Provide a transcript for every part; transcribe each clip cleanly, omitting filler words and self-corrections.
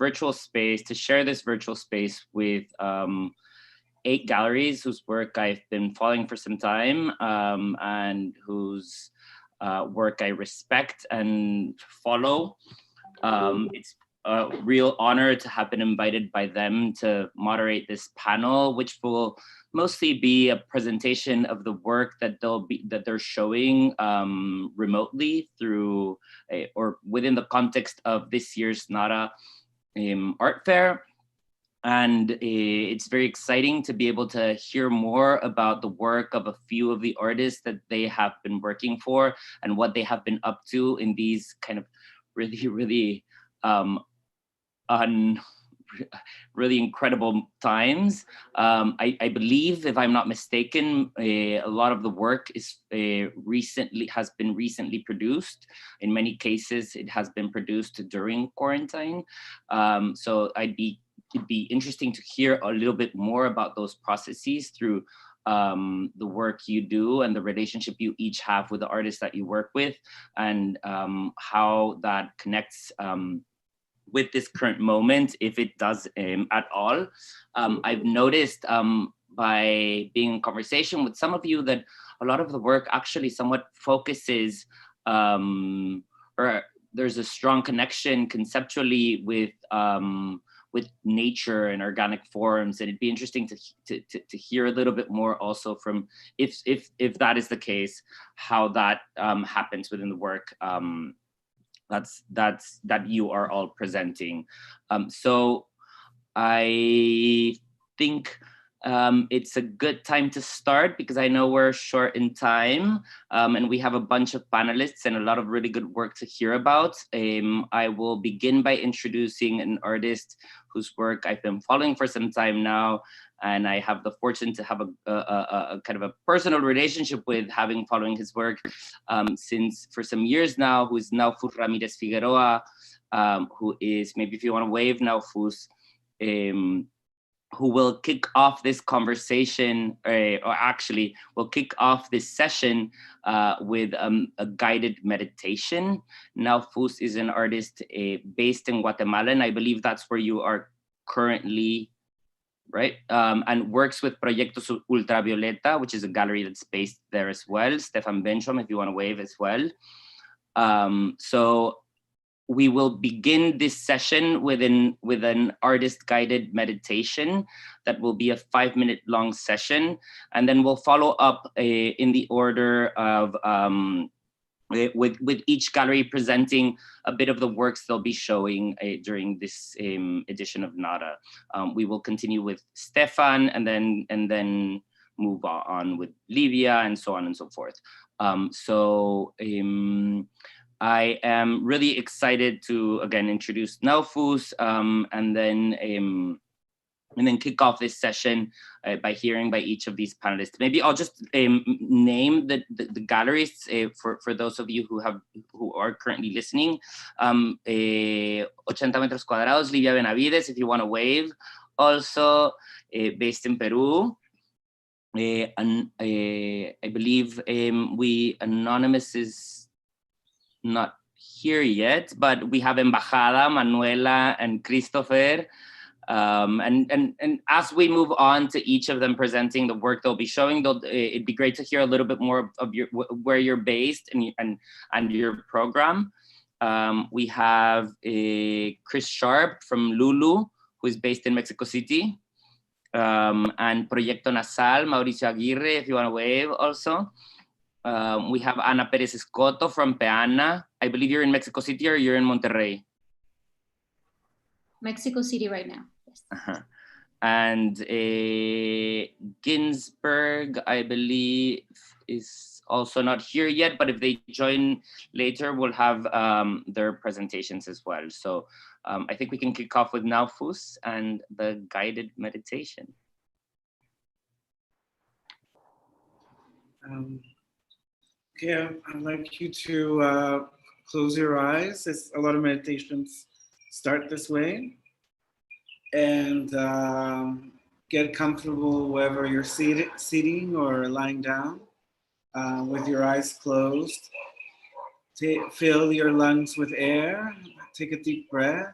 virtual space, to share this virtual space with 8 galleries whose work I've been following for some time, and whose work I respect and follow. It's a real honor to have been invited by them to moderate this panel, which will mostly be a presentation of the work that they're showing remotely through or within the context of this year's NADA art fair. And it's very exciting to be able to hear more about the work of a few of the artists that they have been working for and what they have been up to in these kind of really, really really incredible times. I believe, if I'm not mistaken, a lot of the work is has been recently produced. In many cases, it has been produced during quarantine. So it'd be interesting to hear a little bit more about those processes through the work you do and the relationship you each have with the artists that you work with, and how that connects with this current moment, if it does at all. I've noticed by being in conversation with some of you that a lot of the work actually somewhat focuses, or there's a strong connection conceptually with nature and organic forms, and it'd be interesting to hear a little bit more also from, if that is the case, how that happens within the work that you are all presenting. So I think it's a good time to start, because I know we're short in time, and we have a bunch of panelists and a lot of really good work to hear about. I will begin by introducing an artist whose work I've been following for some time now, and I have the fortune to have a kind of a personal relationship with, having following his work since for some years now, who is Naufus Ramírez-Figueroa, who is, maybe if you want to wave, Naufus, who will kick off this conversation, or actually will kick off this session with a guided meditation. Naufus is an artist based in Guatemala, and I believe that's where you are currently, right? And works with Proyectos Ultravioleta, which is a gallery that's based there as well. Stefan Benchom, if you want to wave as well. So we will begin this session with an artist-guided meditation that will be a 5-minute long session, and then we'll follow up in the order of with each gallery presenting a bit of the works they'll be showing during this edition of NADA. We will continue with Stefan, and then move on with Livia, and so on and so forth. I am really excited to, again, introduce Naufus, and then kick off this session by hearing by eeach of these panelists. Maybe I'll just name the galleries for those of you who are currently listening. 80 metros cuadrados, Livia Benavides, if you want to wave. Also based in Peru. And I believe Anonymous is not here yet, but we have Embajada, Manuela, and Christopher. And as we move on to each of them presenting the work they'll be showing, it'd be great to hear a little bit more of where you're based and your program. We have Chris Sharp from Lulu, who is based in Mexico City, and Proyecto NASAL, Mauricio Aguirre, if you want to wave also. We have Ana Perez Escoto from PEANA. I believe you're in Mexico City, or you're in Monterrey? Mexico City right now. Yes. And Ginsberg, I believe, is also not here yet, but if they join later, we'll have their presentations as well. So I think we can kick off with Naufus and the guided meditation. Okay, I'd like you to close your eyes. A lot of meditations start this way. And get comfortable wherever you're sitting or lying down with your eyes closed. Fill your lungs with air. Take a deep breath.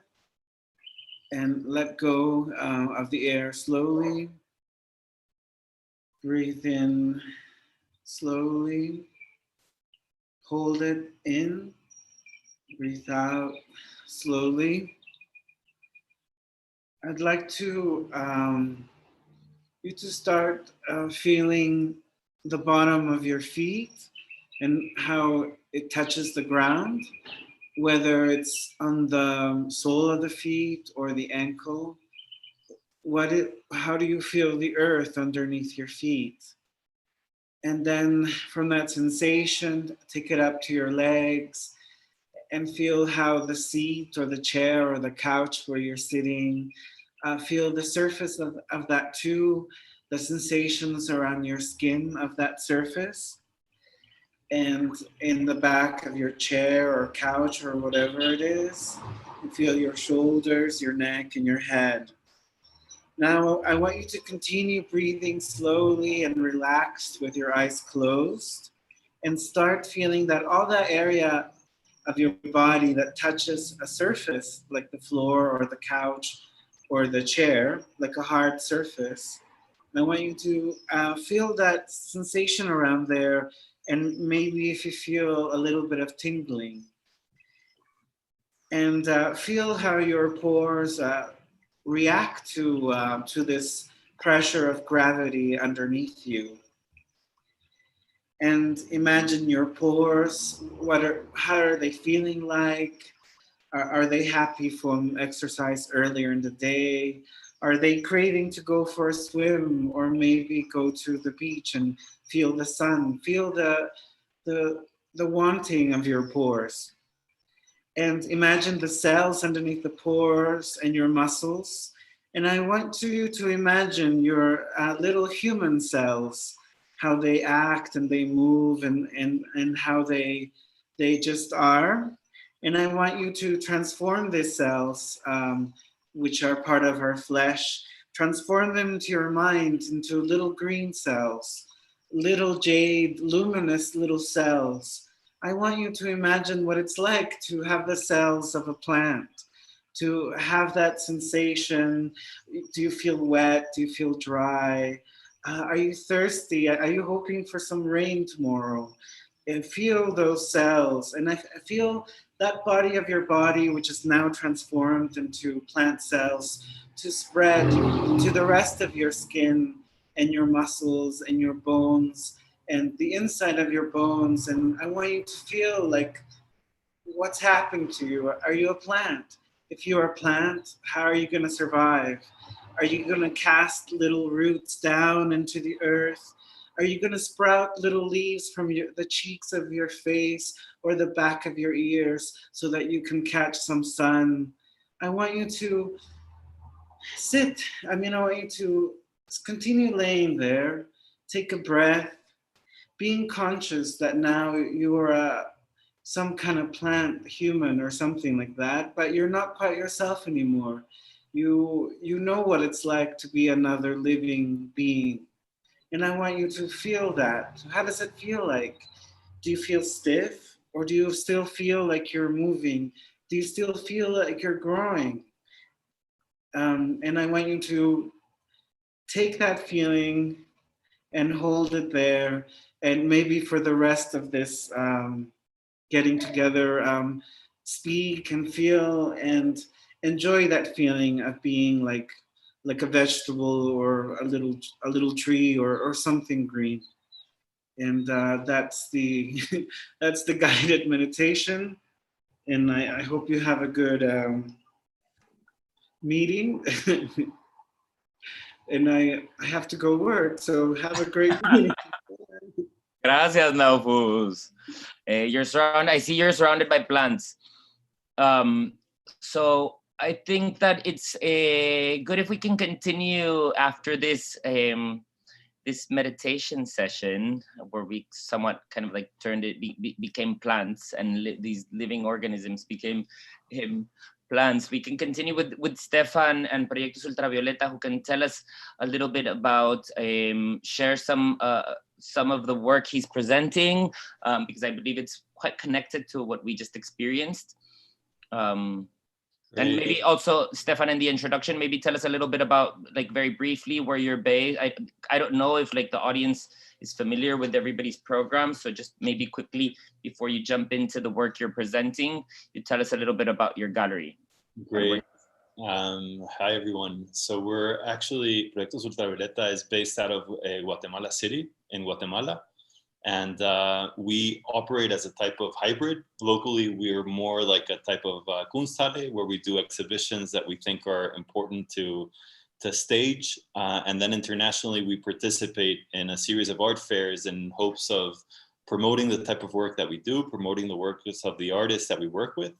and let go of the air slowly. Breathe in slowly. Hold it in. Breathe out slowly. I'd like to you to start feeling the bottom of your feet and how it touches the ground, whether it's on the sole of the feet or the ankle. How do you feel the earth underneath your feet? And then from that sensation, take it up to your legs and feel how the seat or the chair or the couch where you're sitting, feel the surface of that too, the sensations around your skin of that surface. And in the back of your chair or couch or whatever it is, you feel your shoulders, your neck, and your head. Now, I want you to continue breathing slowly and relaxed with your eyes closed and start feeling that all that area of your body that touches a surface like the floor or the couch or the chair, like a hard surface. And I want you to feel that sensation around there, and maybe if you feel a little bit of tingling. And feel how your pores react to this pressure of gravity underneath you. And imagine your pores. How are they feeling like? Are they happy from exercise earlier in the day? Are they craving to go for a swim or maybe go to the beach and feel the sun? Feel the wanting of your pores. And imagine the cells underneath the pores and your muscles. And I want you to imagine your little human cells, how they act and they move and how they just are. And I want you to transform these cells, which are part of our flesh, transform them into your mind, into little green cells, little jade, luminous little cells. I want you to imagine what it's like to have the cells of a plant, to have that sensation. Do you feel wet? Do you feel dry? Are you thirsty? Are you hoping for some rain tomorrow? And feel those cells. And I feel that body of your body, which is now transformed into plant cells, to spread to the rest of your skin and your muscles and your bones and the inside of your bones. And I want you to feel like what's happened to you. Are you a plant? If you're a plant, how are you going to survive? Are you going to cast little roots down into the earth? Are you going to sprout little leaves from the cheeks of your face or the back of your ears so that you can catch some sun? I want you to sit. I want you to continue laying there. Take a breath, being conscious that now you are some kind of plant human or something like that, but you're not quite yourself anymore. You know what it's like to be another living being. And I want you to feel that. So how does it feel like? Do you feel stiff, or do you still feel like you're moving? Do you still feel like you're growing? And I want you to take that feeling and hold it there. And maybe for the rest of this getting together, speak and feel and enjoy that feeling of being like a vegetable or a little tree or something green. And that's the that's the guided meditation. And I hope you have a good meeting. And I have to go work, so have a great meeting. Gracias, Naufus. I see you're surrounded by plants. So I think that it's good if we can continue after this this meditation session where we somewhat kind of like turned it, became plants, and these living organisms became plants. We can continue with Stefan and Proyectos Ultravioleta, who can tell us a little bit about, share some of the work he's presenting, because I believe it's quite connected to what we just experienced. And maybe also, Stefan, in the introduction, maybe tell us a little bit about, like, very briefly, where you're based. I don't know if, like, the audience is familiar with everybody's program, so just maybe quickly, before you jump into the work you're presenting, you tell us a little bit about your gallery. Great. Hi, everyone. So we're actually, Proyectos Ultravioleta is based out of Guatemala City in Guatemala. And we operate as a type of hybrid. Locally, we're more like a type of Kunsthalle, where we do exhibitions that we think are important to stage. And then internationally, we participate in a series of art fairs in hopes of promoting the type of work that we do, promoting the works of the artists that we work with,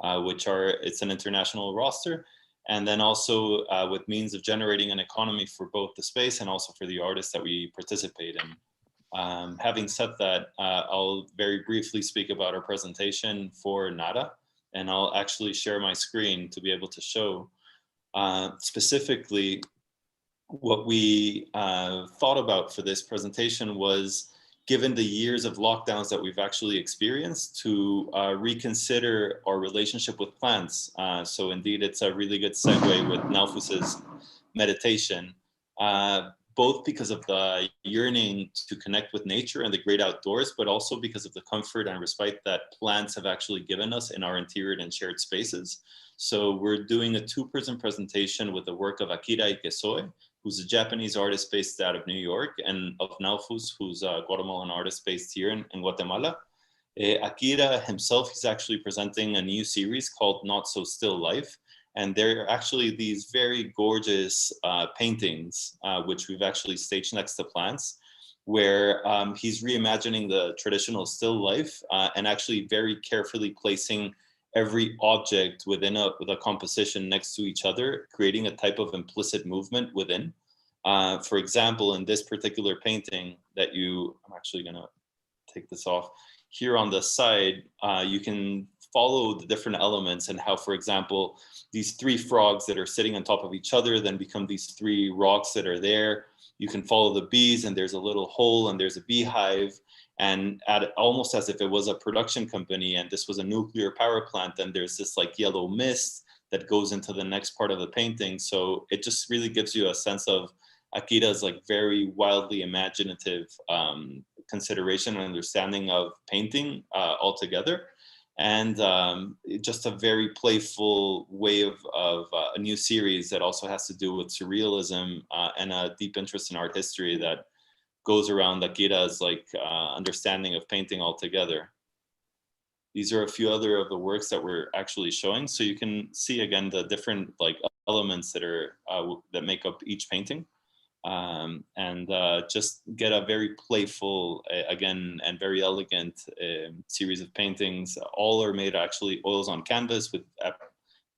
it's an international roster. And then also with means of generating an economy for both the space and also for the artists that we participate in. Having said that, I'll very briefly speak about our presentation for NADA, and I'll actually share my screen to be able to show specifically what we thought about for this presentation was, given the years of lockdowns that we've actually experienced, to reconsider our relationship with plants. So indeed, it's a really good segue with Naufus's meditation. Both because of the yearning to connect with nature and the great outdoors, but also because of the comfort and respite that plants have actually given us in our interior and shared spaces. So we're doing a two-person presentation with the work of Akira Ikesoe, who's a Japanese artist based out of New York, and of Naufus, who's a Guatemalan artist based here in Guatemala. Akira himself, he's actually presenting a new series called Not So Still Life. And they're actually these very gorgeous paintings, which we've actually staged next to plants, where he's reimagining the traditional still life and actually very carefully placing every object within with a composition next to each other, creating a type of implicit movement within. For example, in this particular painting that I'm actually gonna take this off. Here on the side, you can follow the different elements and how, for example, these three frogs that are sitting on top of each other then become these three rocks that are there. You can follow the bees, and there's a little hole and there's a beehive, and almost as if it was a production company and this was a nuclear power plant, and there's this like yellow mist that goes into the next part of the painting. So it just really gives you a sense of Akira's like very wildly imaginative consideration and understanding of painting altogether. And just a very playful way of a new series that also has to do with surrealism and a deep interest in art history that goes around Akira's like understanding of painting altogether. These are a few other of the works that we're actually showing. So you can see again the different like elements that are that make up each painting. And just get a very playful, again, and very elegant series of paintings. All are made actually oils on canvas with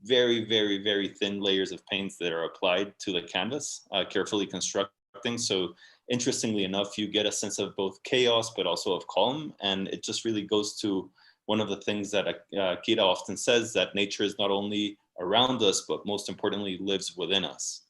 very, very, very thin layers of paints that are applied to the canvas, carefully constructing. So interestingly enough, you get a sense of both chaos, but also of calm. And it just really goes to one of the things that Akira often says, that nature is not only around us, but most importantly, lives within us.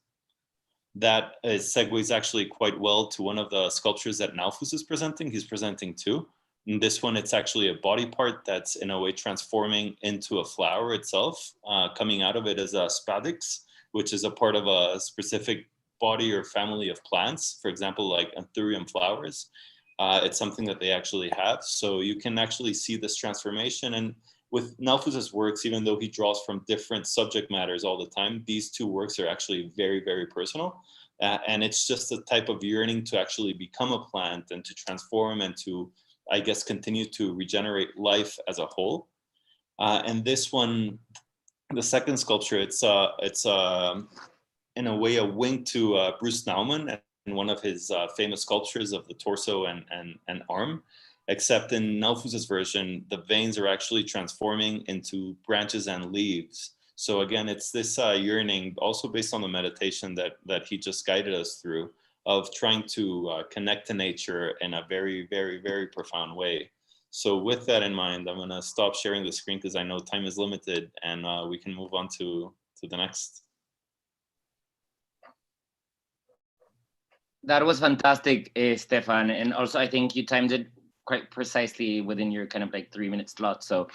That segues actually quite well to one of the sculptures that Naufus is presenting. He's presenting two. In this one, it's actually a body part that's in a way transforming into a flower itself. Coming out of it is a spadix, which is a part of a specific body or family of plants. For example, like anthurium flowers. It's something that they actually have. So you can actually see this transformation. And with Naufus's works, even though he draws from different subject matters all the time, these two works are actually very, very personal. And it's just a type of yearning to actually become a plant and to transform and to, I guess, continue to regenerate life as a whole. And this one, the second sculpture, it's in a way a wink to Bruce Naumann and one of his famous sculptures of the torso and arm. Except in Naufus's version, the veins are actually transforming into branches and leaves. So again, it's this yearning, also based on the meditation that he just guided us through, of trying to connect to nature in a very, very, very profound way. So with that in mind, I'm gonna stop sharing the screen because I know time is limited, and we can move on to the next. That was fantastic, Stefan. And also I think you timed it quite precisely within your kind of like 3-minute slot. So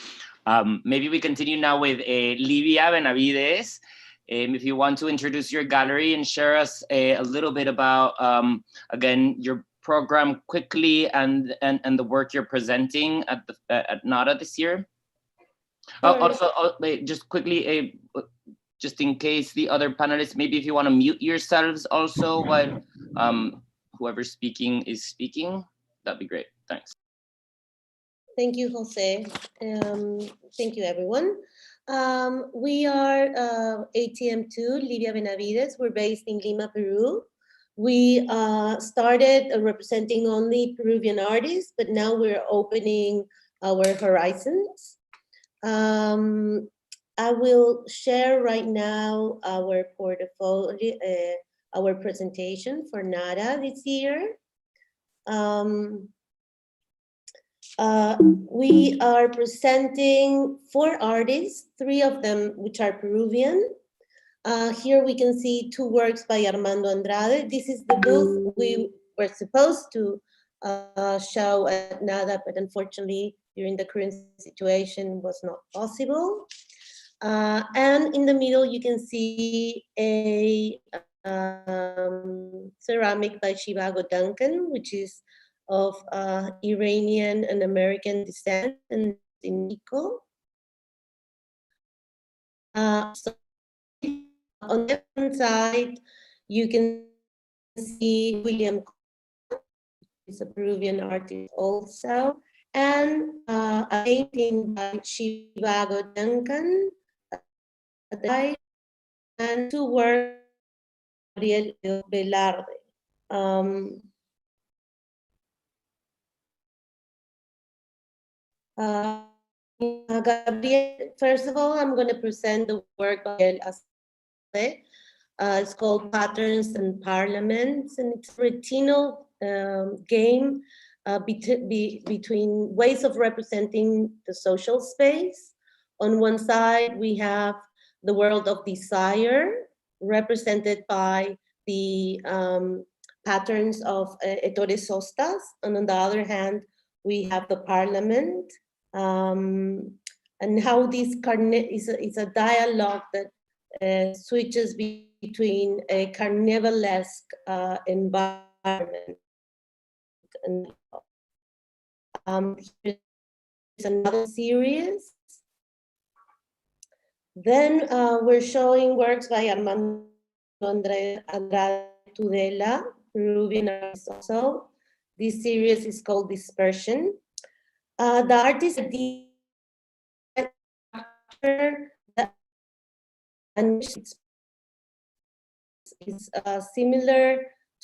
maybe we continue now with Livia Benavides. If you want to introduce your gallery and share us a little bit about, again, your program quickly and the work you're presenting at NADA this year. Also, just quickly, just in case the other panelists, maybe if you want to mute yourselves also while whoever's speaking is speaking, that'd be great. Thanks. Thank you, Jose. Thank you, everyone. We are ATM2, Livia Benavides. We're based in Lima, Peru. We started representing only Peruvian artists, but now we're opening our horizons. I will share right now our portfolio, our presentation for NADA this year. We are presenting 4 artists, 3 of them which are Peruvian. Here we can see 2 works by Armando Andrade. This is the booth we were supposed to show at NADA, but unfortunately during the current situation was not possible. And in the middle you can see a ceramic by Shivago Duncan, which is of Iranian and American descent and in Mexico. So on the left side, you can see William, is a Peruvian artist also, and a painting by Shivago Duncan at the right, and 2 works by Gabriel Velarde. Gabriel, first of all, I'm going to present the work by Gabriel. It's called Patterns and Parliaments, and it's a retinal game between ways of representing the social space. On one side, we have the world of desire, represented by the patterns of Ettore Sostas, and on the other hand, we have the parliament, and how this is a dialogue that switches between a carnivalesque environment. And here's another series. Then we're showing works by Armando Andrade Tudela, Peruvian artist also. This series is called Dispersion. The artist is similar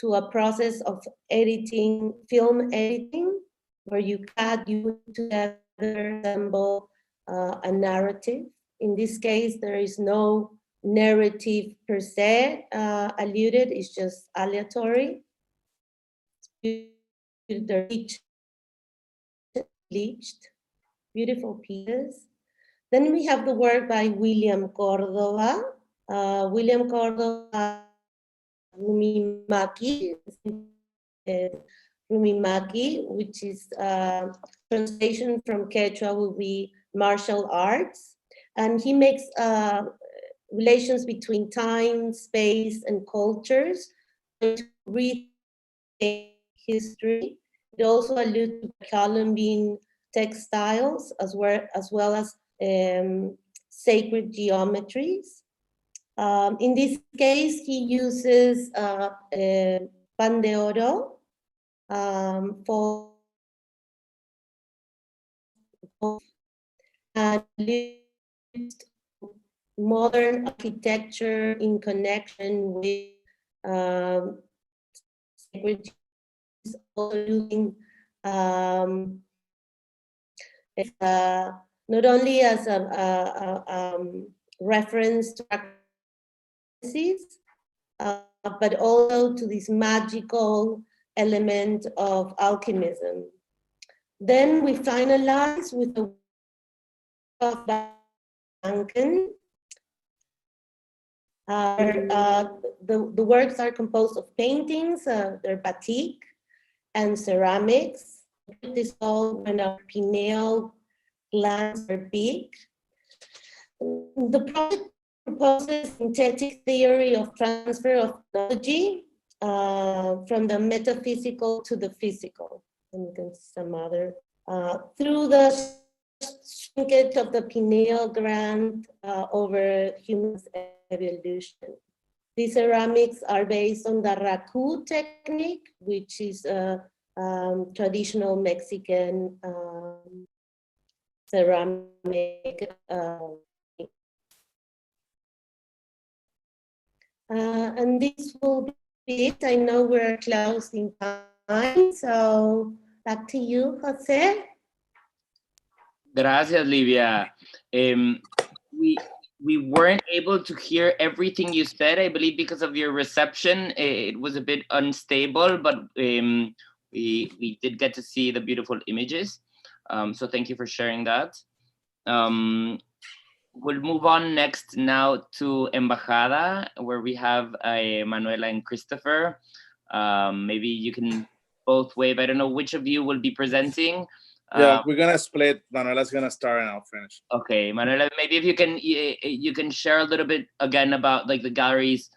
to a process of editing, film editing, where you put together, assemble a narrative. In this case, there is no narrative per se alluded, it's just aleatory. They're bleached, beautiful pieces. Then we have the work by William Cordova. William Cordova, Rumimaki, which is translation from Quechua will be martial arts. And he makes relations between time, space, and cultures to read history. It also alludes to Columbian textiles as well as sacred geometries. In this case, he uses pan de oro for modern architecture in connection with sacred geometries, also using not only as a reference to practices, but also to this magical element of alchemism. Then we finalize with the work of Duncan. The works are composed of paintings, they're batik, and ceramics. is all when our pineal glands are big. The project proposes synthetic theory of transfer of technology from the metaphysical to the physical. And you can see some other, through the shrinkage of the pineal gland over human evolution. These ceramics are based on the raku technique, which is a traditional Mexican ceramic. And this will be it. I know we're close in time, so back to you, Jose. Gracias, Livia. We weren't able to hear everything you said, I believe, because of your reception. It was a bit unstable, but we did get to see the beautiful images. So thank you for sharing that. We'll move on next now to Embajada, where we have Manuela and Christopher. Maybe you can both wave. I don't know which of you will be presenting. Yeah, we're gonna split. Manuela's gonna start and I'll finish. Okay, Manuela, maybe if you can share a little bit again about like the gallery's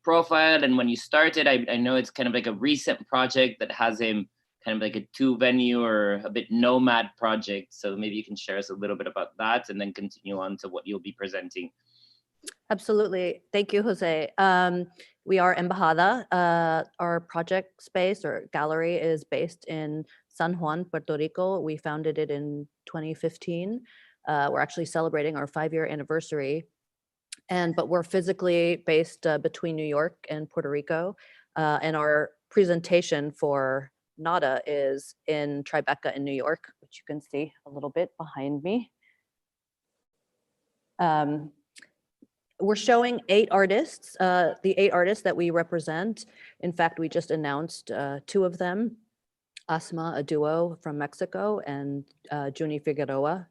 profile and when you started. I know it's kind of like a recent project that has kind of like a 2-venue or a bit nomad project. So maybe you can share us a little bit about that and then continue on to what you'll be presenting. Absolutely. Thank you, Jose. We are Embajada. Our project space or gallery is based in San Juan, Puerto Rico. We founded it in 2015. We're actually celebrating our 5-year anniversary. But we're physically based between New York and Puerto Rico. And our presentation for NADA is in Tribeca in New York, which you can see a little bit behind me. We're showing 8 artists, the 8 artists that we represent. In fact, we just announced 2 of them, Asma, a duo from Mexico, and Juni Figueroa,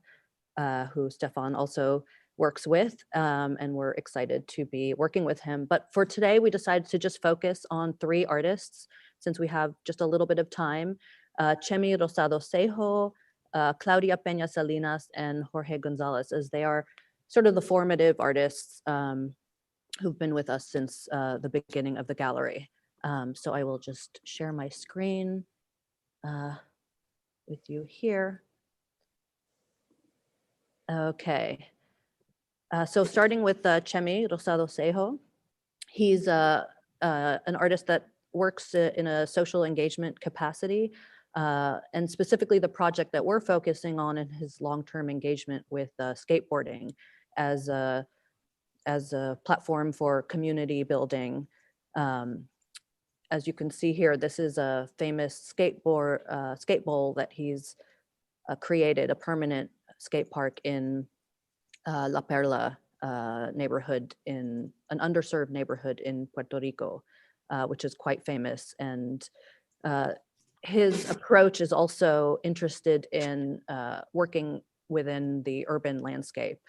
who Stefan also works with, and we're excited to be working with him. But for today, we decided to just focus on 3 artists, since we have just a little bit of time. Chemi, Rosado, Cejo, Claudia, Pena, Salinas, and Jorge Gonzalez, as they are sort of the formative artists who've been with us since the beginning of the gallery. So I will just share my screen with you here. Okay. So starting with Chemi, Rosado Cejo, he's an artist that works in a social engagement capacity, and specifically the project that we're focusing on in his long-term engagement with skateboarding as a platform for community building. As you can see here, this is a famous skate bowl that he's created, a permanent skate park in La Perla neighborhood, in an underserved neighborhood in Puerto Rico, which is quite famous. And his approach is also interested in working within the urban landscape.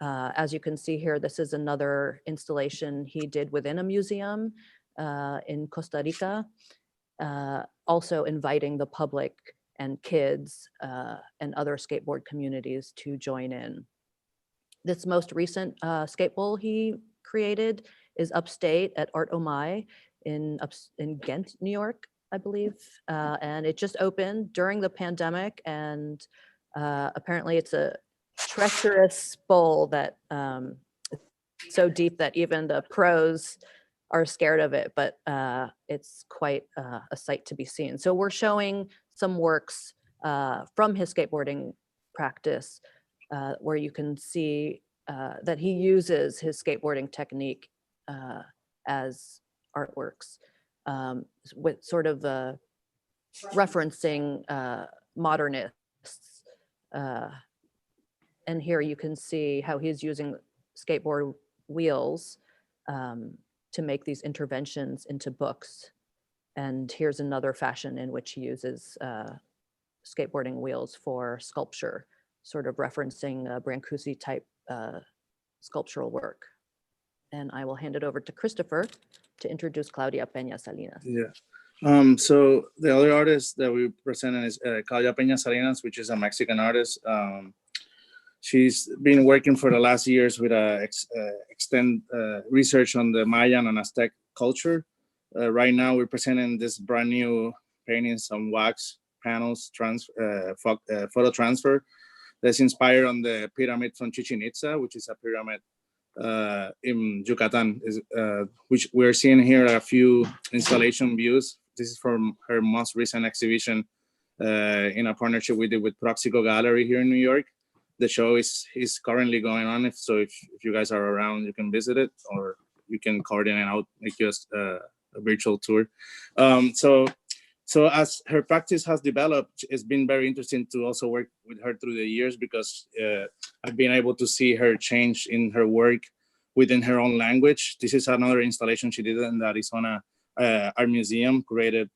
As you can see here, this is another installation he did within a museum in Costa Rica, also inviting the public and kids and other skateboard communities to join in. This most recent skate bowl he created is upstate at Art Omai in Ghent, New York, I believe. And it just opened during the pandemic, and apparently it's a treacherous bowl that so deep that even the pros are scared of it, but it's quite a sight to be seen. So we're showing some works from his skateboarding practice where you can see that he uses his skateboarding technique as artworks, with sort of referencing modernists. And here you can see how he's using skateboard wheels to make these interventions into books. And here's another fashion in which he uses skateboarding wheels for sculpture, sort of referencing Brancusi type sculptural work. And I will hand it over to Christopher to introduce Claudia Pena Salinas. Yeah. So the other artist that we presented is Claudia Salinas, which is a Mexican artist. She's been working for the last years with extend research on the Mayan and Aztec culture. Right now, we're presenting this brand new paintings on wax panels, photo transfer that's inspired on the pyramid from Chichen Itza, which is a pyramid in Yucatan, which we're seeing here a few installation views. This is from her most recent exhibition in a partnership we did with Proyecto Gallery here in New York. The show is currently going on. If you guys are around, you can visit it, or you can coordinate out, make just a virtual tour. So as her practice has developed, it's been very interesting to also work with her through the years, because I've been able to see her change in her work within her own language. This is another installation she did in the Arizona Art Museum, created.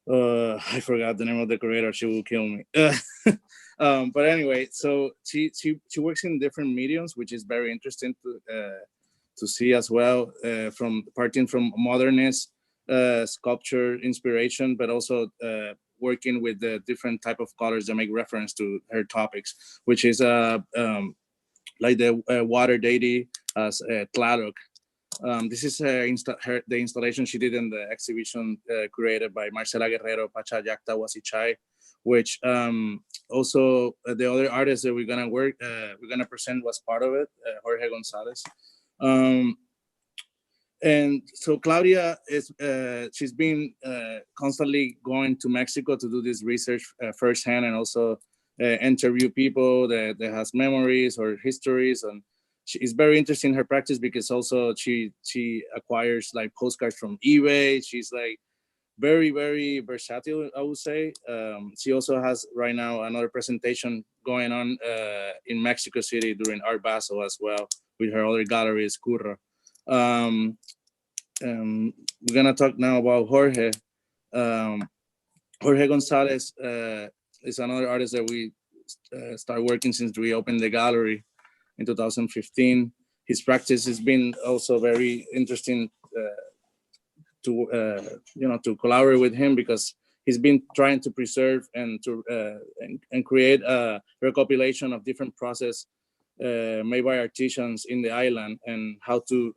I forgot the name of the curator. She will kill me. But anyway, so she works in different mediums, which is very interesting to see as well. Parting from modernist sculpture inspiration, but also working with the different type of colors that make reference to her topics, which is like the water deity as Tlaloc. This is the installation she did in the exhibition created by Marcela Guerrero, Pacha Yacta Wasichai, which also the other artist that we're gonna present was part of it, Jorge Gonzalez. And so Claudia she's been constantly going to Mexico to do this research firsthand, and also interview people that has memories or histories. And it's very interesting in her practice, because also she acquires like postcards from eBay. She's like very, very versatile, I would say. She also has right now another presentation going on in Mexico City during Art Basel as well, with her other gallery, Curro. We're gonna talk now about Jorge. Jorge Gonzalez is another artist that we started working since we opened the gallery in 2015. His practice has been also very interesting to collaborate with him, because he's been trying to preserve and to create a recopilation of different processes made by artisans in the island, and how to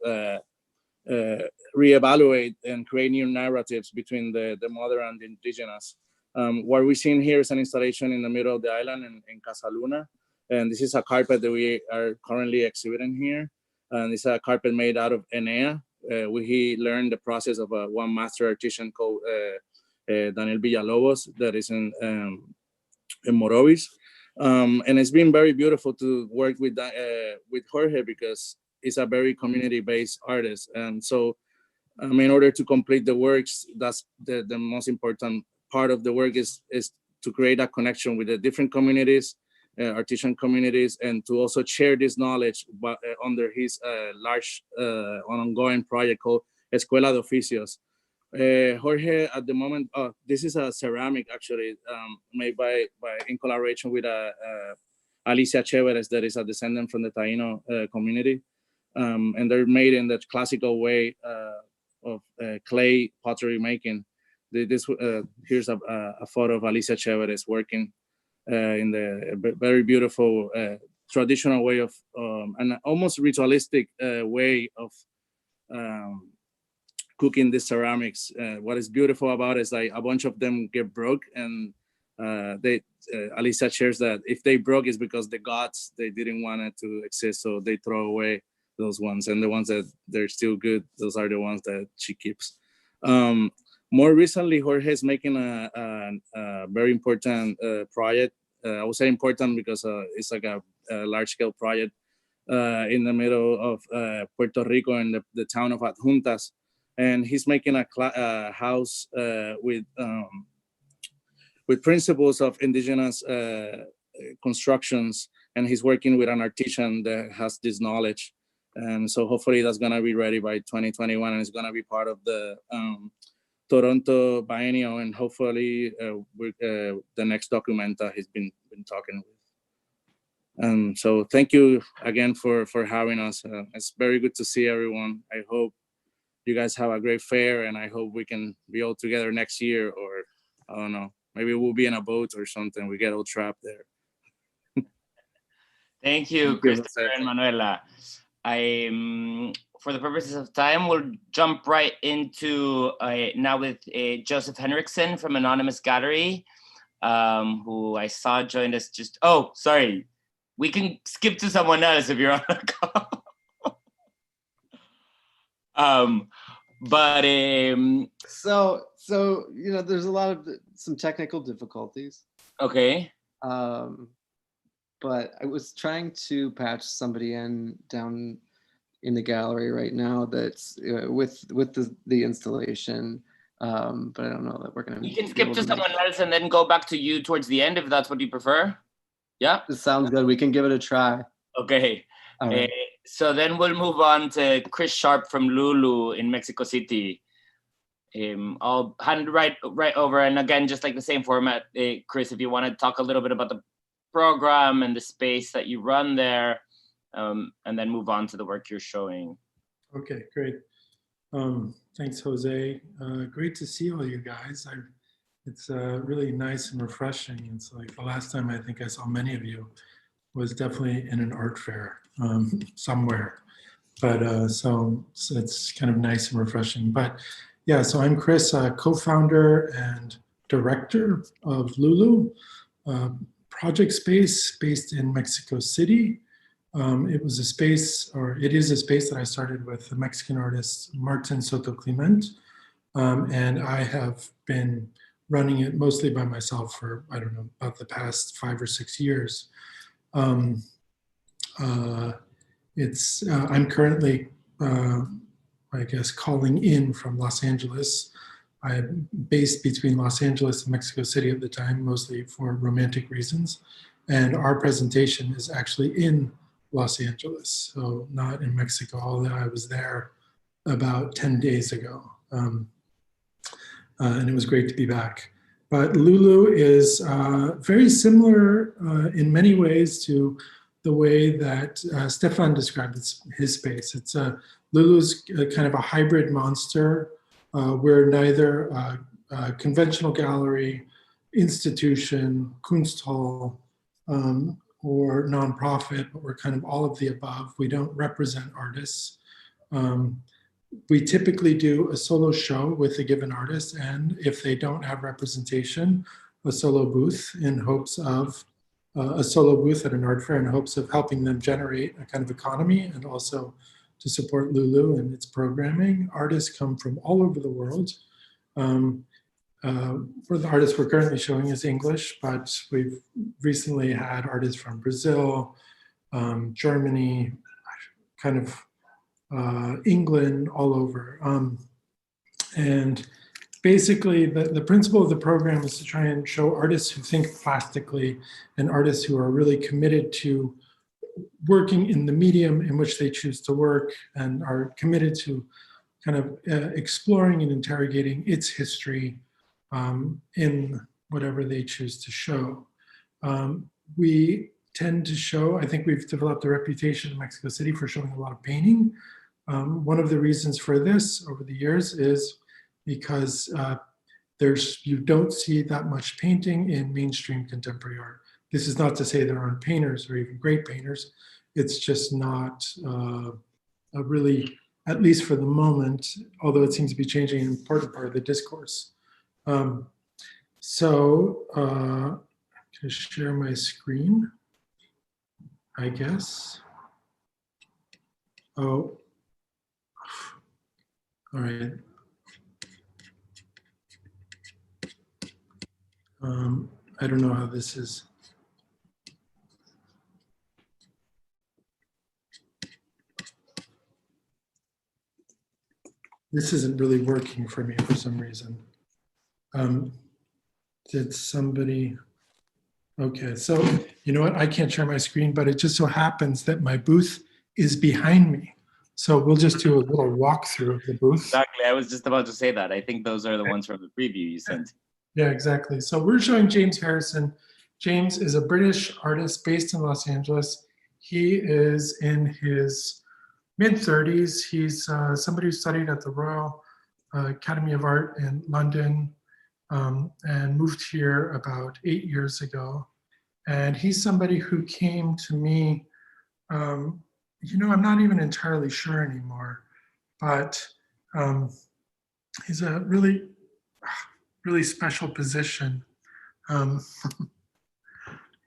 reevaluate and create new narratives between the modern and the indigenous. What we're seeing here is an installation in the middle of the island in Casa Luna. And this is a carpet that we are currently exhibiting here. And it's a carpet made out of Enea. He learned the process of one master artisan called Daniel Villalobos, that is in Morovis. And it's been very beautiful to work with Jorge, because he's a very community-based artist. And so in order to complete the works, that's the most important part of the work is to create a connection with the different communities, artisan communities, and to also share this knowledge under his large ongoing project called Escuela de Oficios. Jorge, at the moment, this is a ceramic actually made by in collaboration with Alicia Chéveres, that is a descendant from the Taino community, and they're made in the classical way of clay pottery making. Here's a photo of Alicia Chéveres working in the very beautiful traditional way of an almost ritualistic way of cooking the ceramics. What is beautiful about it is like a bunch of them get broke, and Alicia shares that if they broke, it's because the gods, they didn't want it to exist, so they throw away those ones, and the ones that they're still good, those are the ones that she keeps. More recently, Jorge is making a very important project. I would say important because it's like a large-scale project in the middle of Puerto Rico, in the town of Adjuntas. And he's making a house with principles of indigenous constructions, and he's working with an artisan that has this knowledge. And so hopefully that's gonna be ready by 2021, and it's gonna be part of the Toronto Biennial, and hopefully with the next documenta he's been talking with. So thank you again for having us. It's very good to see everyone. I hope you guys have a great fair, and I hope we can be all together next year, or I don't know, maybe we'll be in a boat or something. We get all trapped there. Thank you, Christopher and Manuela. For the purposes of time, we'll jump right into now with Joseph Henriksen from Anonymous Gallery, who I saw joined us just, oh, sorry. We can skip to someone else if you're on a call. So you know, there's a lot of some technical difficulties. Okay. But I was trying to patch somebody in down in the gallery right now that's with the installation. But I don't know that we're gonna. You can skip to someone else and then go back to you towards the end if that's what you prefer. Yeah. It sounds good. We can give it a try. Okay. Right. So then we'll move on to Chris Sharp from Lulu in Mexico City. I'll hand right over, and again, just like the same format, Chris, if you want to talk a little bit about the program and the space that you run there, and then move on to the work you're showing. Okay, great. Thanks, Jose. Great to see all you guys. It's really nice and refreshing. It's like the last time I think I saw many of you was definitely in an art fair somewhere. But so it's kind of nice and refreshing. But yeah, so I'm Chris, co-founder and director of Lulu, project space based in Mexico City. It was a space, or it is a space that I started with the Mexican artist Martin Soto Clement. And I have been running it mostly by myself for, I don't know, about the past 5 or 6 years. I'm currently, I guess, calling in from Los Angeles. I'm based between Los Angeles and Mexico City at the time, mostly for romantic reasons. And our presentation is actually in Los Angeles, so not in Mexico, although I was there about 10 days ago. And it was great to be back. But Lulu is very similar in many ways to the way that Stefan described his space. It's Lulu's kind of a hybrid monster. We're neither a conventional gallery, institution, Kunsthall, or nonprofit, but we're kind of all of the above. We don't represent artists. We typically do a solo show with a given artist, and if they don't have representation, a solo booth in hopes of a solo booth at an art fair in hopes of helping them generate a kind of economy and also to support Lulu and its programming. Artists come from all over the world. For the artists we're currently showing is English, but we've recently had artists from Brazil, Germany, kind of England, all over. And basically the principle of the program is to try and show artists who think plastically and artists who are really committed to working in the medium in which they choose to work and are committed to kind of exploring and interrogating its history in whatever they choose to show. We tend to show, I think we've developed a reputation in Mexico City for showing a lot of painting. One of the reasons for this over the years is because you don't see that much painting in mainstream contemporary art. This is not to say there aren't painters or even great painters. It's just not a really, at least for the moment, although it seems to be changing an important part of the discourse. I'm going to share my screen, I guess. Oh, all right. I don't know how this is. This isn't really working for me for some reason. Did somebody, okay, so you know what, I can't share my screen, but it just so happens that my booth is behind me. So we'll just do a little walkthrough of the booth. Exactly, I was just about to say that. I think those are the ones from the preview you sent. Yeah, exactly. So we're showing James Harrison. James is a British artist based in Los Angeles. He is in his mid-30s. He's somebody who studied at the Royal Academy of Art in London and moved here about 8 years ago. And he's somebody who came to me, I'm not even entirely sure anymore, but he's a really, really special position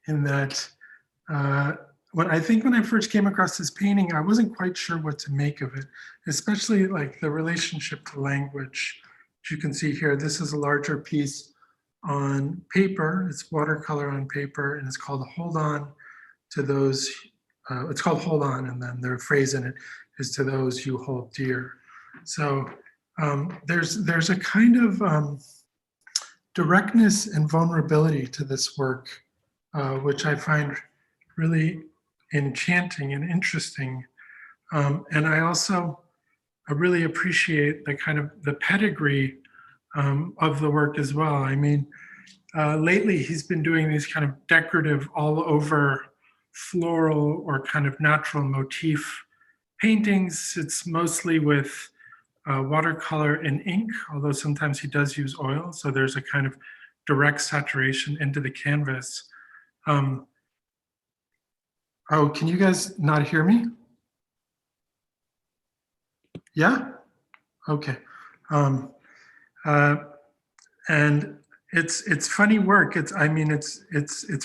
in that when I first came across this painting, I wasn't quite sure what to make of it, especially like the relationship to language. As you can see here, this is a larger piece on paper. It's watercolor on paper, and it's called Hold On to Those, it's called Hold On, and then the phrase in it is to those you hold dear. So there's a kind of directness and vulnerability to this work, which I find really enchanting and interesting. And I really appreciate the kind of the pedigree of the work as well. I mean, lately he's been doing these kind of decorative all over floral or kind of natural motif paintings. It's mostly with watercolor and ink, although sometimes he does use oil. So there's a kind of direct saturation into the canvas. Oh, can you guys not hear me? Yeah? Okay. And it's funny work. It's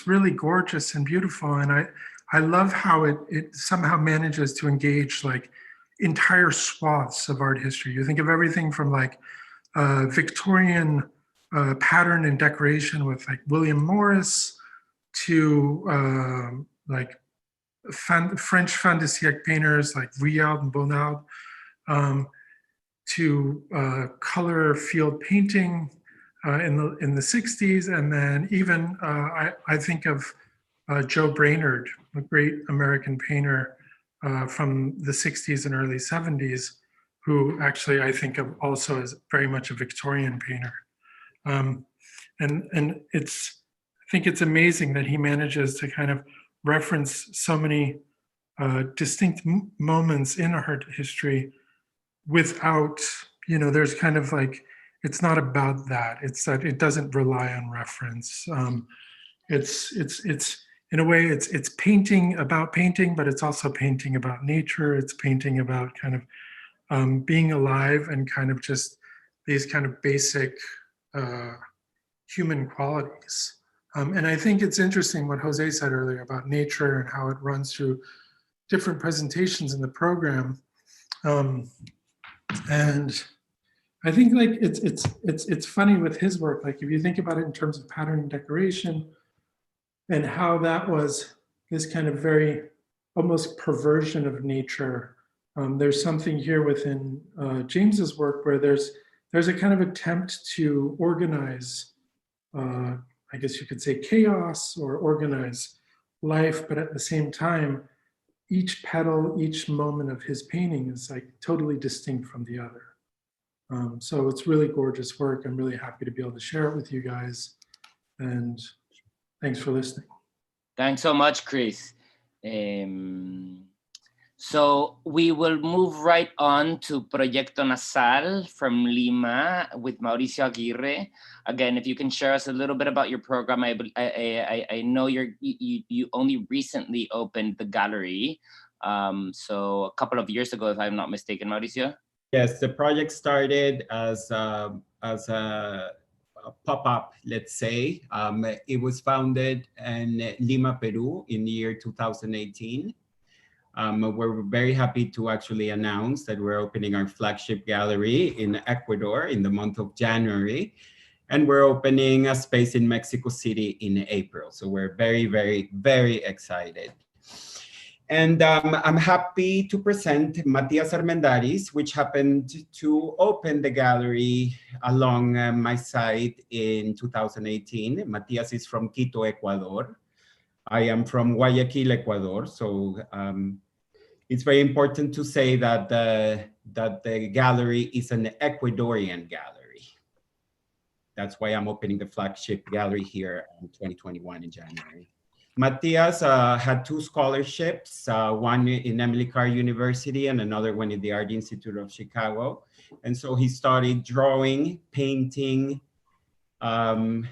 really gorgeous and beautiful. And I love how it somehow manages to engage like entire swaths of art history. You think of everything from like Victorian pattern and decoration with like William Morris to like French fin de siècle painters like Vuillard and Bonnard, to color field painting in the 60s, and then even I think of Joe Brainerd, a great American painter from the 60s and early 70s, who actually I think of also as very much a Victorian painter. And I think it's amazing that he manages to kind of reference so many distinct moments in art history without, there's kind of like, it's not about that. It's that it doesn't rely on reference. It's in a way, it's painting about painting, but it's also painting about nature. It's painting about kind of being alive and kind of just these kind of basic human qualities. And I think it's interesting what Jose said earlier about nature and how it runs through different presentations in the program. And I think like it's funny with his work, like if you think about it in terms of pattern and decoration and how that was this kind of very almost perversion of nature. There's something here within James's work where there's a kind of attempt to organize, I guess you could say chaos or organize life, but at the same time, each petal, each moment of his painting is like totally distinct from the other. So it's really gorgeous work. I'm really happy to be able to share it with you guys. And thanks for listening. Thanks so much, Chris. So we will move right on to Proyecto NASAL from Lima with Mauricio Aguirre. Again, if you can share us a little bit about your program. I know you only recently opened the gallery. So a couple of years ago, if I'm not mistaken, Mauricio? Yes, the project started as a pop-up, let's say. It was founded in Lima, Peru in the year 2018. We're very happy to actually announce that we're opening our flagship gallery in Ecuador in the month of January. And we're opening a space in Mexico City in April. So we're very, very, very excited. And I'm happy to present Matias Armendariz, which happened to open the gallery along my side in 2018. Matias is from Quito, Ecuador. I am from Guayaquil, Ecuador. So it's very important to say that the gallery is an Ecuadorian gallery. That's why I'm opening the flagship gallery here in 2021 in January. Matias had 2 scholarships, one in Emily Carr University and another one in the Art Institute of Chicago. And so he started drawing, painting, along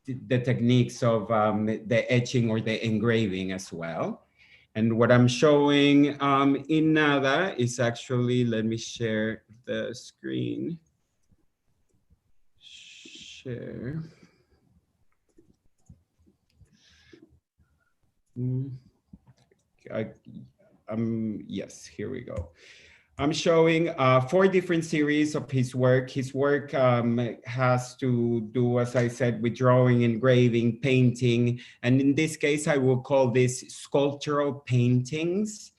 the techniques of the etching or the engraving as well. And what I'm showing in Nada is actually, let me share the screen. Share. Yes, here we go. I'm showing 4 different series of his work. His work has to do, as I said, with drawing, engraving, painting. And in this case, I will call this sculptural paintings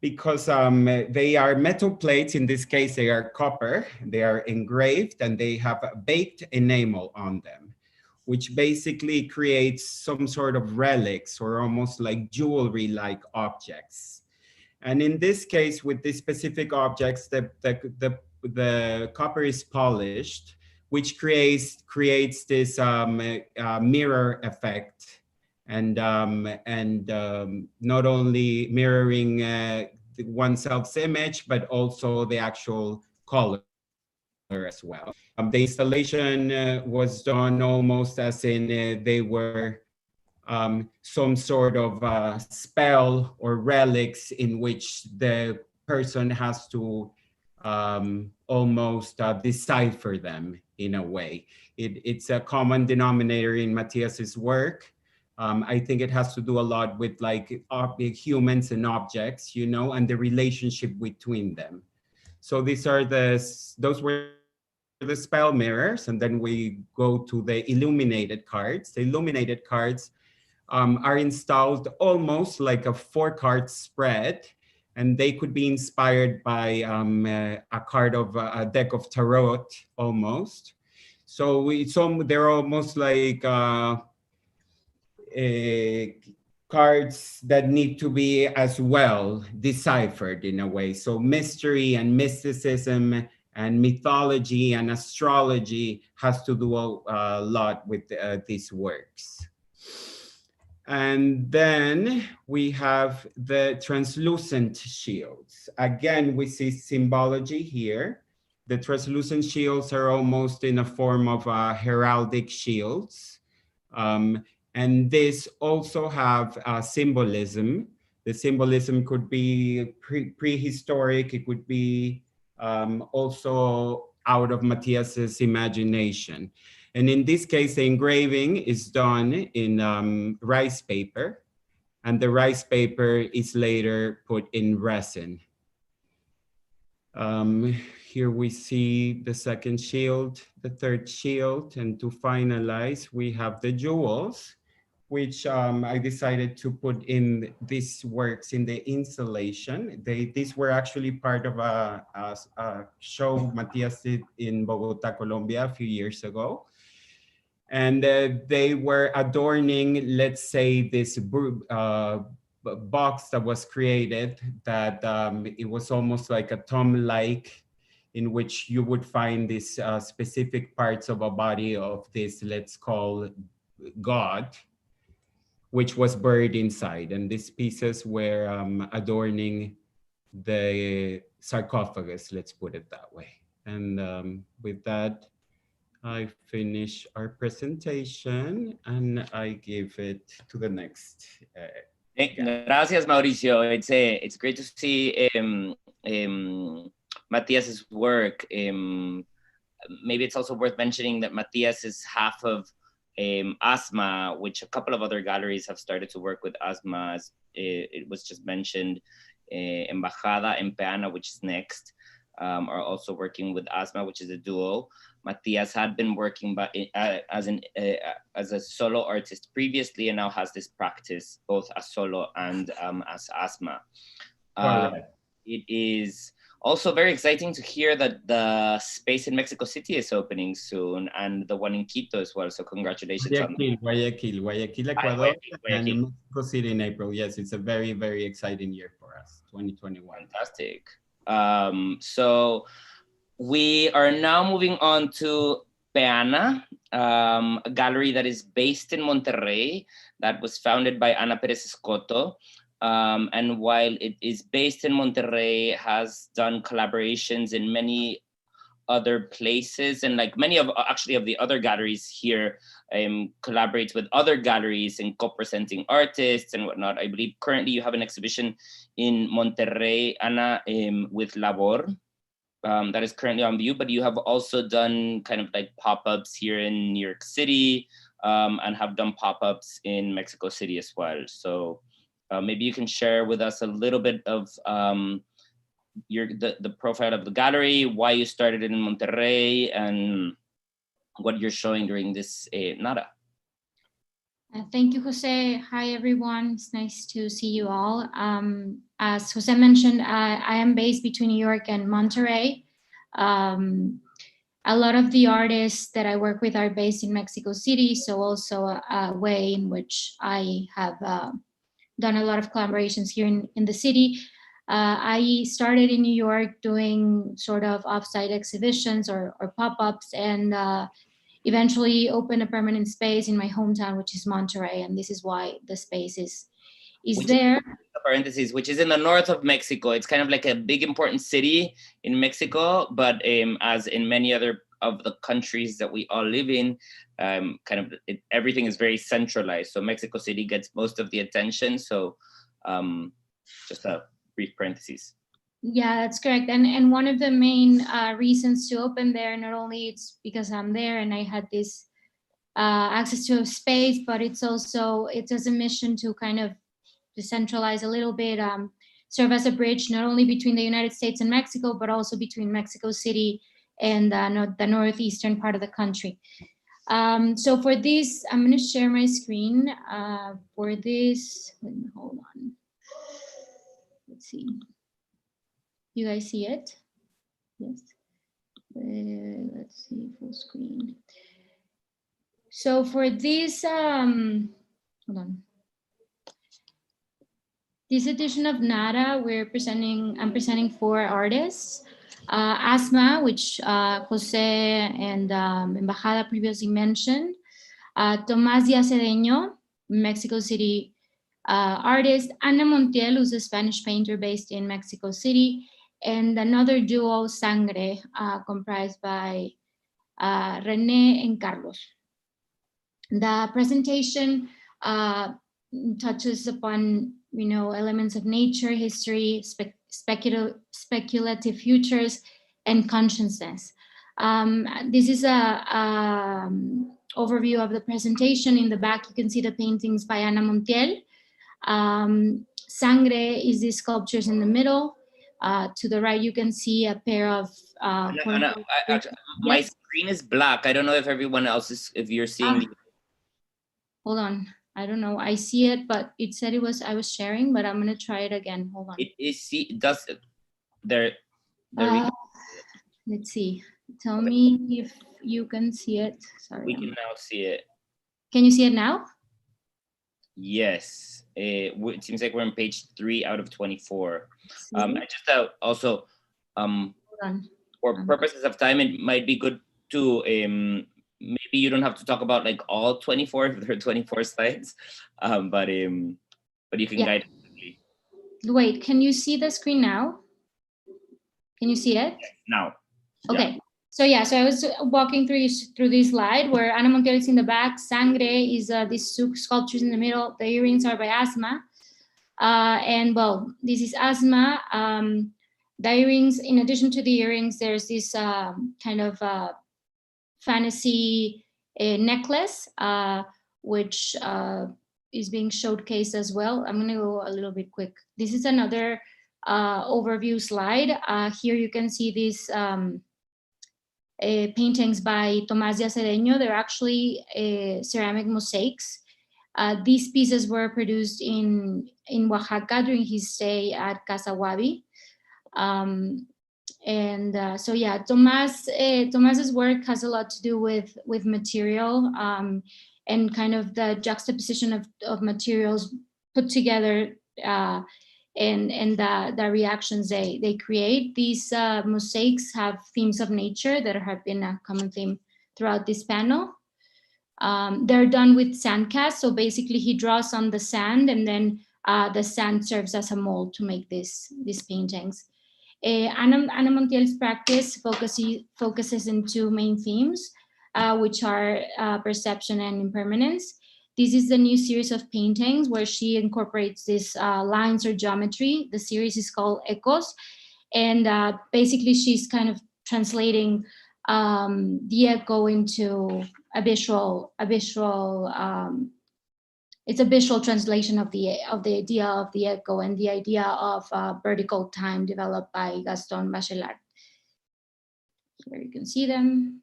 because they are metal plates. In this case, they are copper. They are engraved and they have baked enamel on them, which basically creates some sort of relics or almost like jewelry-like objects. And in this case, with these specific objects, the copper is polished, which creates this mirror effect, and not only mirroring oneself's image, but also the actual color as well. The installation was done almost as in they were some sort of spell or relics in which the person has to almost decipher them in a way. It's a common denominator in Matias's work. I think it has to do a lot with like humans and objects, you know, and the relationship between them. So those were the spell mirrors, and then we go to the illuminated cards. The illuminated cards are installed almost like a 4-card spread, and they could be inspired by a card of a deck of tarot almost. So they're almost like cards that need to be as well deciphered in a way. So mystery and mysticism and mythology and astrology has to do a lot with these works. And then we have the translucent shields. Again, we see symbology here. The translucent shields are almost in a form of heraldic shields. And this also have symbolism. The symbolism could be prehistoric. It could be also out of Matias's imagination. And in this case, the engraving is done in rice paper, and the rice paper is later put in resin. Here we see the second shield, the third shield, and to finalize, we have the jewels, which I decided to put in these works in the installation. These were actually part of a show Matias did in Bogota, Colombia a few years ago. And they were adorning, let's say, this box that was created that it was almost like a tomb-like, in which you would find these specific parts of a body of this, let's call God, which was buried inside. And these pieces were adorning the sarcophagus, let's put it that way. And with that, I finish our presentation and I give it to the next. Gracias, Mauricio. It's great to see Matias's work. Maybe it's also worth mentioning that Matias is half of asthma, which a couple of other galleries have started to work with asthma. As it was just mentioned, Embajada and Pena, which is next, are also working with asthma, which is a duo. Matias had been working as a solo artist previously, and now has this practice both as solo and as asthma. It is also very exciting to hear that the space in Mexico City is opening soon, and the one in Quito as well. So congratulations Guayaquil, Ecuador, and Mexico City in April. Yes, it's a very, very exciting year for us, 2021. Fantastic. So we are now moving on to PEANA, a gallery that is based in Monterrey, that was founded by Ana Perez Escoto. And while it is based in Monterrey, has done collaborations in many other places, and like many of the other galleries here collaborates with other galleries in co-presenting artists and whatnot. I believe currently you have an exhibition in Monterrey, Ana, with Labor, that is currently on view, but you have also done kind of like pop-ups here in New York City, and have done pop-ups in Mexico City as well. So maybe you can share with us a little bit of the profile of the gallery, why you started it in Monterrey, and what you're showing during this NADA. Thank you, Jose. Hi, everyone. It's nice to see you all. As Jose mentioned, I am based between New York and Monterrey. A lot of the artists that I work with are based in Mexico City, so also a way in which I have done a lot of collaborations here in the city. I started in New York doing sort of offsite exhibitions or pop-ups, and eventually opened a permanent space in my hometown, which is Monterrey, and this is why the space is there. Parentheses, which is in the north of Mexico. It's kind of like a big important city in Mexico, but as in many other of the countries that we all live in, everything is very centralized. So Mexico City gets most of the attention. So just a brief parentheses. Yeah, that's correct. And one of the main reasons to open there, not only it's because I'm there and I had this access to a space, but it's also, it has a mission to kind of decentralize a little bit, serve as a bridge, not only between the United States and Mexico, but also between Mexico City and the northeastern part of the country. So for this, I'm going to share my screen. For this, hold on. Let's see. You guys see it? Yes. Let's see, full screen. So for this, hold on. This edition of NADA, I'm presenting 4 artists. Asma, which Jose and Embajada previously mentioned. Tomás Díaz-Cedeño, Mexico City artist. Ana Montiel, who's a Spanish painter based in Mexico City. And another duo, Sangre, comprised by René and Carlos. The presentation touches upon, elements of nature, history, speculative futures, and consciousness. This is a overview of the presentation. In the back, you can see the paintings by Ana Montiel. Sangre is the sculptures in the middle. To the right, you can see a pair of. My screen is black. I don't know if everyone else is. If you're seeing. Hold on. I don't know. I see it, but it said I was sharing, but I'm gonna try it again. Hold on. It is does there. Let's see. Tell me if you can see it. Sorry. We can now see it. Can you see it now? Yes. It seems like we're on page 3 out of 24. I just also for purposes of time, it might be good to maybe you don't have to talk about like all 24 if there are 24 slides, but you can guide. Wait, can you see the screen now? Can you see it? Now. Okay. Yeah. So so I was walking through this slide where Ana Montiel is in the back, Sangre is these sculptures in the middle, the earrings are by Asma. And well, this is Asma. The earrings, in addition to the earrings, there's this kind of fantasy necklace, which is being showcased as well. I'm gonna go a little bit quick. This is another overview slide. Here you can see these paintings by Tomás Díaz-Cedeño. They're actually ceramic mosaics. These pieces were produced in Oaxaca during his stay at Casa Wabi. Tomás's work has a lot to do with material and kind of the juxtaposition of materials put together and the reactions they create. These mosaics have themes of nature that have been a common theme throughout this panel. They're done with sand cast. So basically he draws on the sand, and then the sand serves as a mold to make these paintings. Ana Montiel's practice focuses in two main themes, which are perception and impermanence. This is the new series of paintings where she incorporates these lines or geometry. The series is called Echos, and basically she's kind of translating the echo into a visual. It's a visual translation of the idea of the echo and the idea of vertical time developed by Gaston Bachelard. Here you can see them.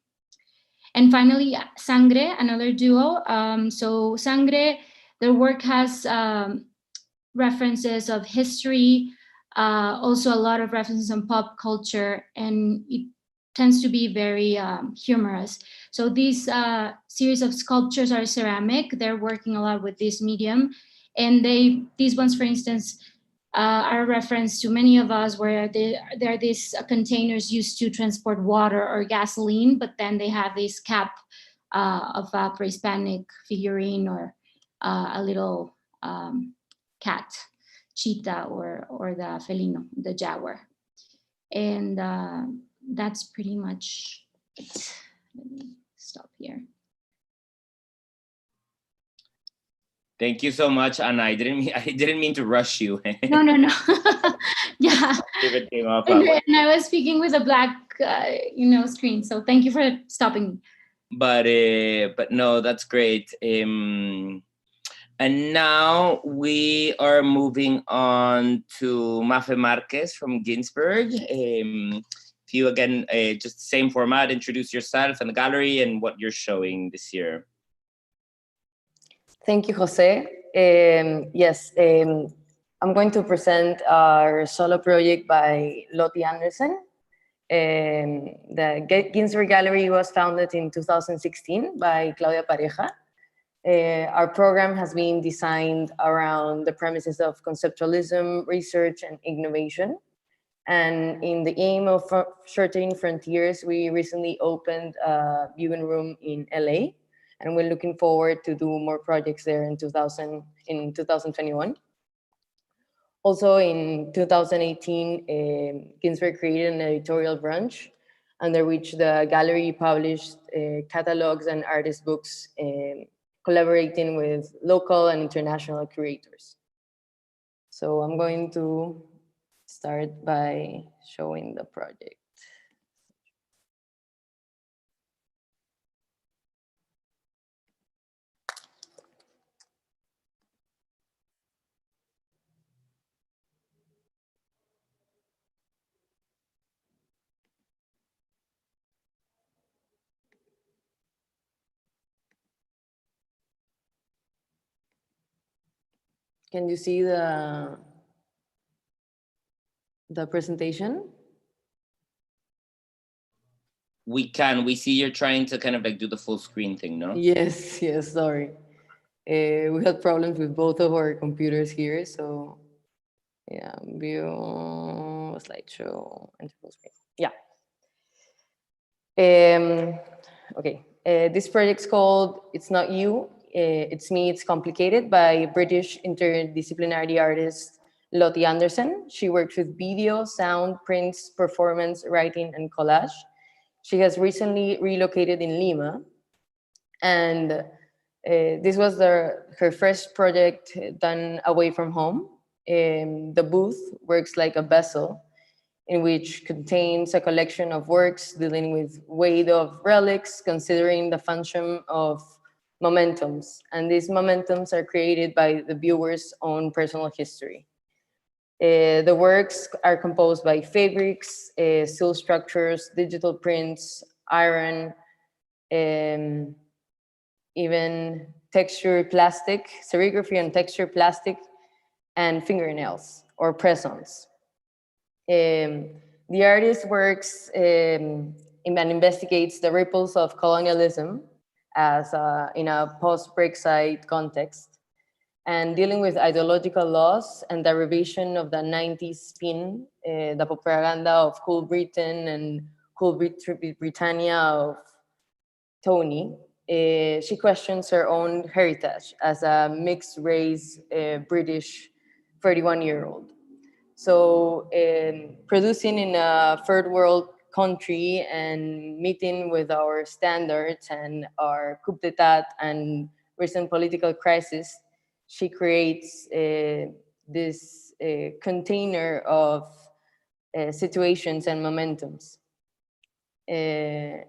And finally, Sangre, another duo. So Sangre, their work has references of history, also a lot of references on pop culture, and it tends to be very humorous. So these series of sculptures are ceramic. They're working a lot with this medium. And these ones, for instance, are a reference to many of us where there are these containers used to transport water or gasoline, but then they have this cap of a pre-Hispanic figurine or a little cat, cheetah, or the felino, the jaguar. And that's pretty much it. Let me stop here. Thank you so much, Ana. I didn't mean to rush you. No. Yeah. If it came up And I was speaking with a black, screen. So thank you for stopping me. But no, that's great. And now we are moving on to Mafe Marquez from Ginsberg. If you again, just same format, introduce yourself and the gallery and what you're showing this year. Thank you, Jose. Yes, I'm going to present our solo project by Lottie Anderson. The Ginsberg Gallery was founded in 2016 by Claudia Pareja. Our program has been designed around the premises of conceptualism, research, and innovation. And in the aim of shortening frontiers, we recently opened a viewing room in LA. And we're looking forward to do more projects there in 2021. Also in 2018, Ginsberg created an editorial branch under which the gallery published catalogs and artist books, collaborating with local and international curators. So I'm going to start by showing the project. Can you see the presentation? We can. We see you're trying to kind of like do the full screen thing, no? Yes, sorry. We had problems with both of our computers here, so yeah, view, slideshow, and full screen. Yeah. Okay, this project's called It's Not You, It's Me, It's Complicated by British interdisciplinary artist Lottie Anderson. She works with video, sound, prints, performance, writing, and collage. She has recently relocated in Lima, and this was her first project done away from home. The booth works like a vessel in which contains a collection of works dealing with weight of relics, considering the function of momentums. And these momentums are created by the viewer's own personal history. The works are composed by fabrics, steel structures, digital prints, iron, even texture plastic, serigraphy and texture plastic, and fingernails or press-ons. The artist works and investigates the ripples of colonialism as in a post-Brexit context, and dealing with ideological loss and the revision of the 90s spin, the propaganda of cool Britain and cool Britannia of Tony, she questions her own heritage as a mixed race British 31-year-old. So producing in a third world country and meeting with our standards and our coup d'etat and recent political crisis, she creates this container of situations and momentums. The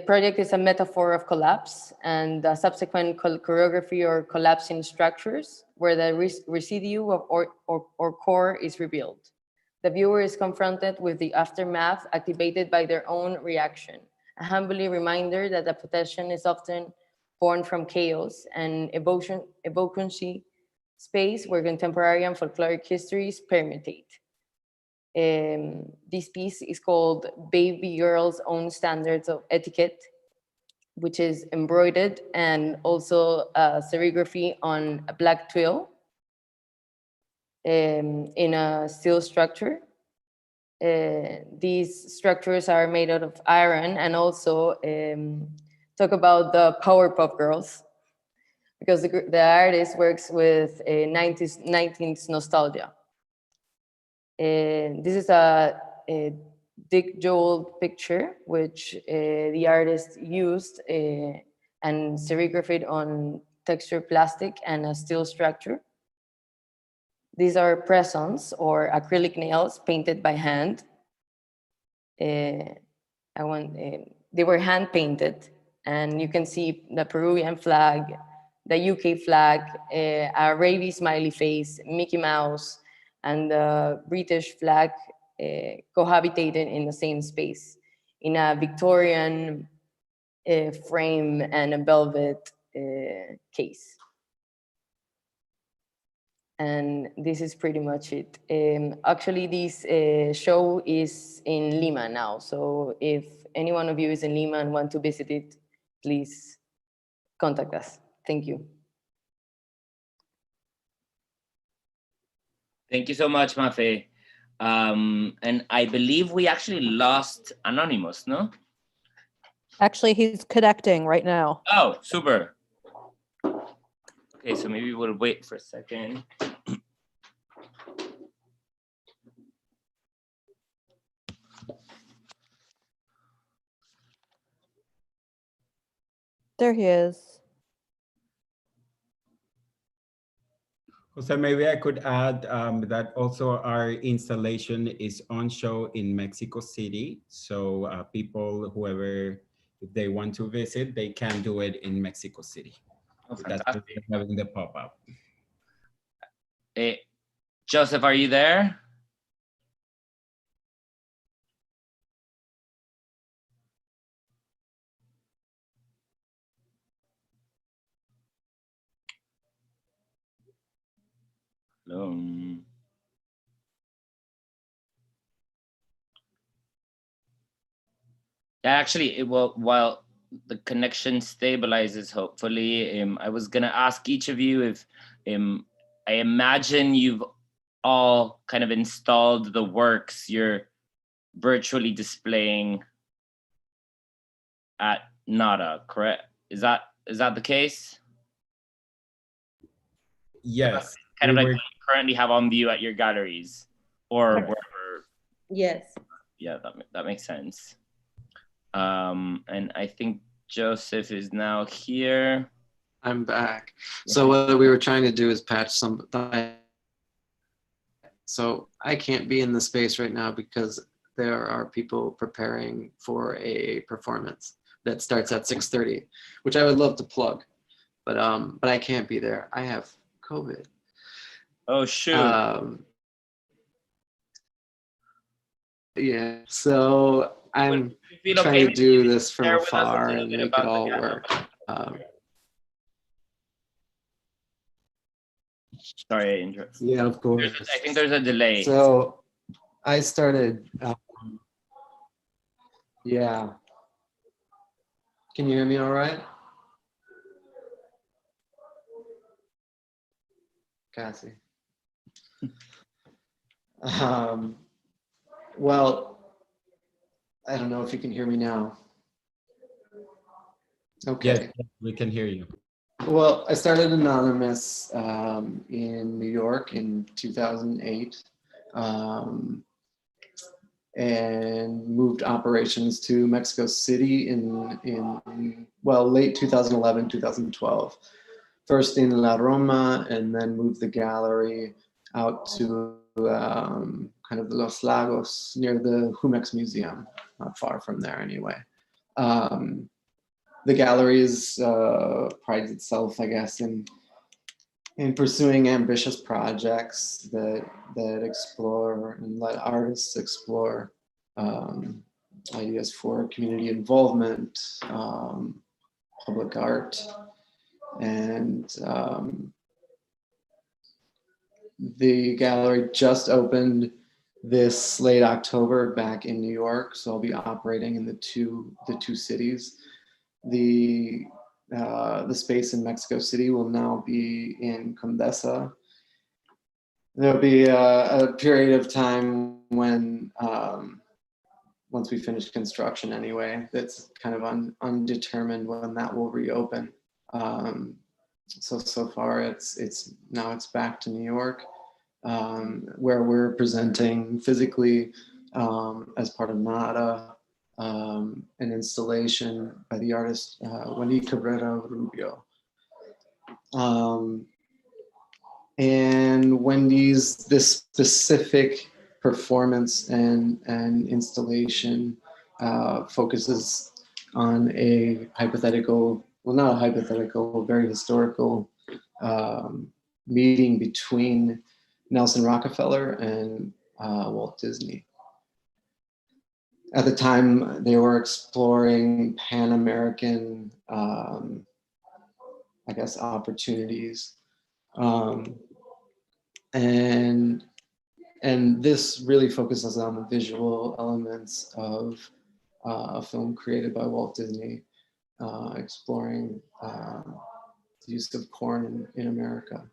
project is a metaphor of collapse and the subsequent choreography or collapsing structures where the residue of or core is revealed. The viewer is confronted with the aftermath activated by their own reaction, a humbly reminder that the potential is often born from chaos and evocancy space where contemporary and folkloric histories permutate. This piece is called Baby Girl's Own Standards of Etiquette, which is embroidered and also serigraphy on a black twill in a steel structure. These structures are made out of iron, and also talk about the Powerpuff Girls, because the artist works with 90s nostalgia. This is a Dick Joel picture, which the artist used and serigraphed on textured plastic and a steel structure. These are press-ons or acrylic nails painted by hand. They were hand painted, and you can see the Peruvian flag, the UK flag, a rabies smiley face, Mickey Mouse, and the British flag cohabitated in the same space in a Victorian frame and a velvet case. And this is pretty much it. Actually, this show is in Lima now. So if any one of you is in Lima and want to visit it, please contact us. Thank you. Thank you so much, Mafe. And I believe we actually lost Anonymous, no? Actually, he's connecting right now. Oh, super. Okay, so maybe we'll wait for a second. There he is. Jose, maybe I could add that also our installation is on show in Mexico City. So people, whoever, if they want to visit, they can do it in Mexico City. Oh, so that's what we're having the pop-up. Hey, Joseph, are you there? Hello. Yeah, actually, while the connection stabilizes, hopefully, I was gonna ask each of you if I imagine you've all kind of installed the works you're virtually displaying at NADA, correct? Is that the case? Yes. Kind of like what you currently have on view at your galleries or wherever. Yes. Yeah, that makes sense. And I think Joseph is now here. I'm back. So what we were trying to do is patch some. So I can't be in the space right now because there are people preparing for a performance that starts at 6:30, which I would love to plug, but I can't be there. I have COVID. Oh shoot. Yeah. So I'm trying to do this from afar and make it all work. Sorry, I interrupted. Yeah, of course. I think there's a delay. So I started, yeah. Can you hear me all right? Cassie. Well, I don't know if you can hear me now. Okay. Yes, we can hear you. Well, I started anonymous in New York in 2008, and moved operations to Mexico City in late 2011, 2012. First in La Roma, and then moved the gallery out to kind of Los Lagos near the Jumex Museum, not far from there anyway. The gallery prides itself, I guess, in pursuing ambitious projects that explore and let artists explore ideas for community involvement, public art, and the gallery just opened this late October back in New York, so I'll be operating in the two cities. The space in Mexico City will now be in Condesa. There'll be a period of time when, once we finish construction anyway, that's kind of undetermined when that will reopen. So far it's back to New York, where we're presenting physically as part of NADA, an installation by the artist Wendy Cabrera Rubio. And this specific performance and installation focuses on a hypothetical, well, not a hypothetical, very historical meeting between Nelson Rockefeller and Walt Disney. At the time, they were exploring Pan-American, I guess, opportunities. And this really focuses on the visual elements of a film created by Walt Disney, exploring the use of corn in America.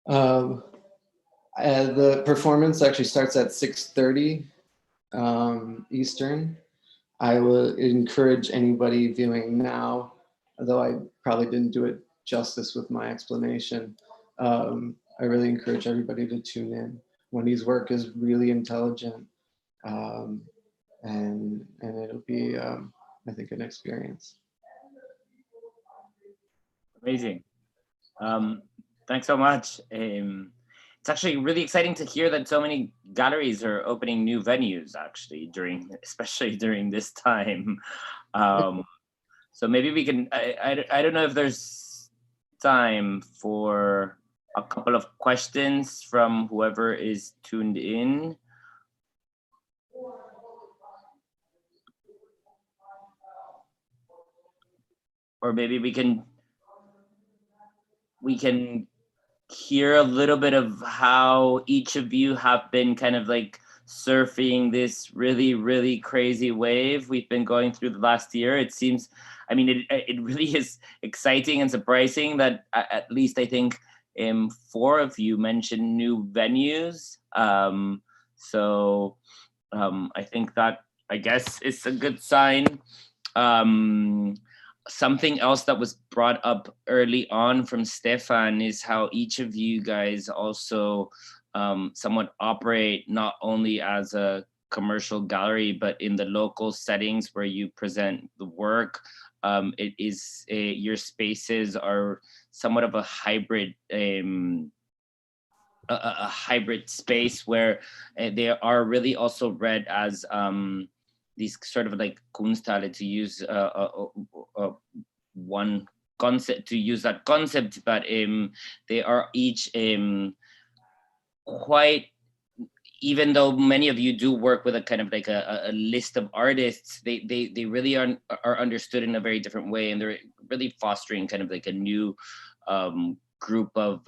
The performance actually starts at 6:30 Eastern. I will encourage anybody viewing now, although I probably didn't do it justice with my explanation. I really encourage everybody to tune in. Wendy's work is really intelligent, and it'll be, I think, an experience. Amazing. Thanks so much. It's actually really exciting to hear that so many galleries are opening new venues, actually, especially during this time. So maybe we can, I don't know if there's time for a couple of questions from whoever is tuned in. Or maybe we can hear a little bit of how each of you have been kind of like surfing this really, really crazy wave we've been going through the last year. It seems, I mean, it really is exciting and surprising that at least I think 4 of you mentioned new venues. So I think that, I guess, is a good sign. Something else that was brought up early on from Stefan is how each of you guys also somewhat operate not only as a commercial gallery, but in the local settings where you present the work. It is your spaces are somewhat of a hybrid hybrid space where they are really also read as these sort of like Kunsthalle, to use one concept, to use that concept, but they are each quite, even though many of you do work with a kind of like a list of artists, they really are understood in a very different way, and they're really fostering kind of like a new group of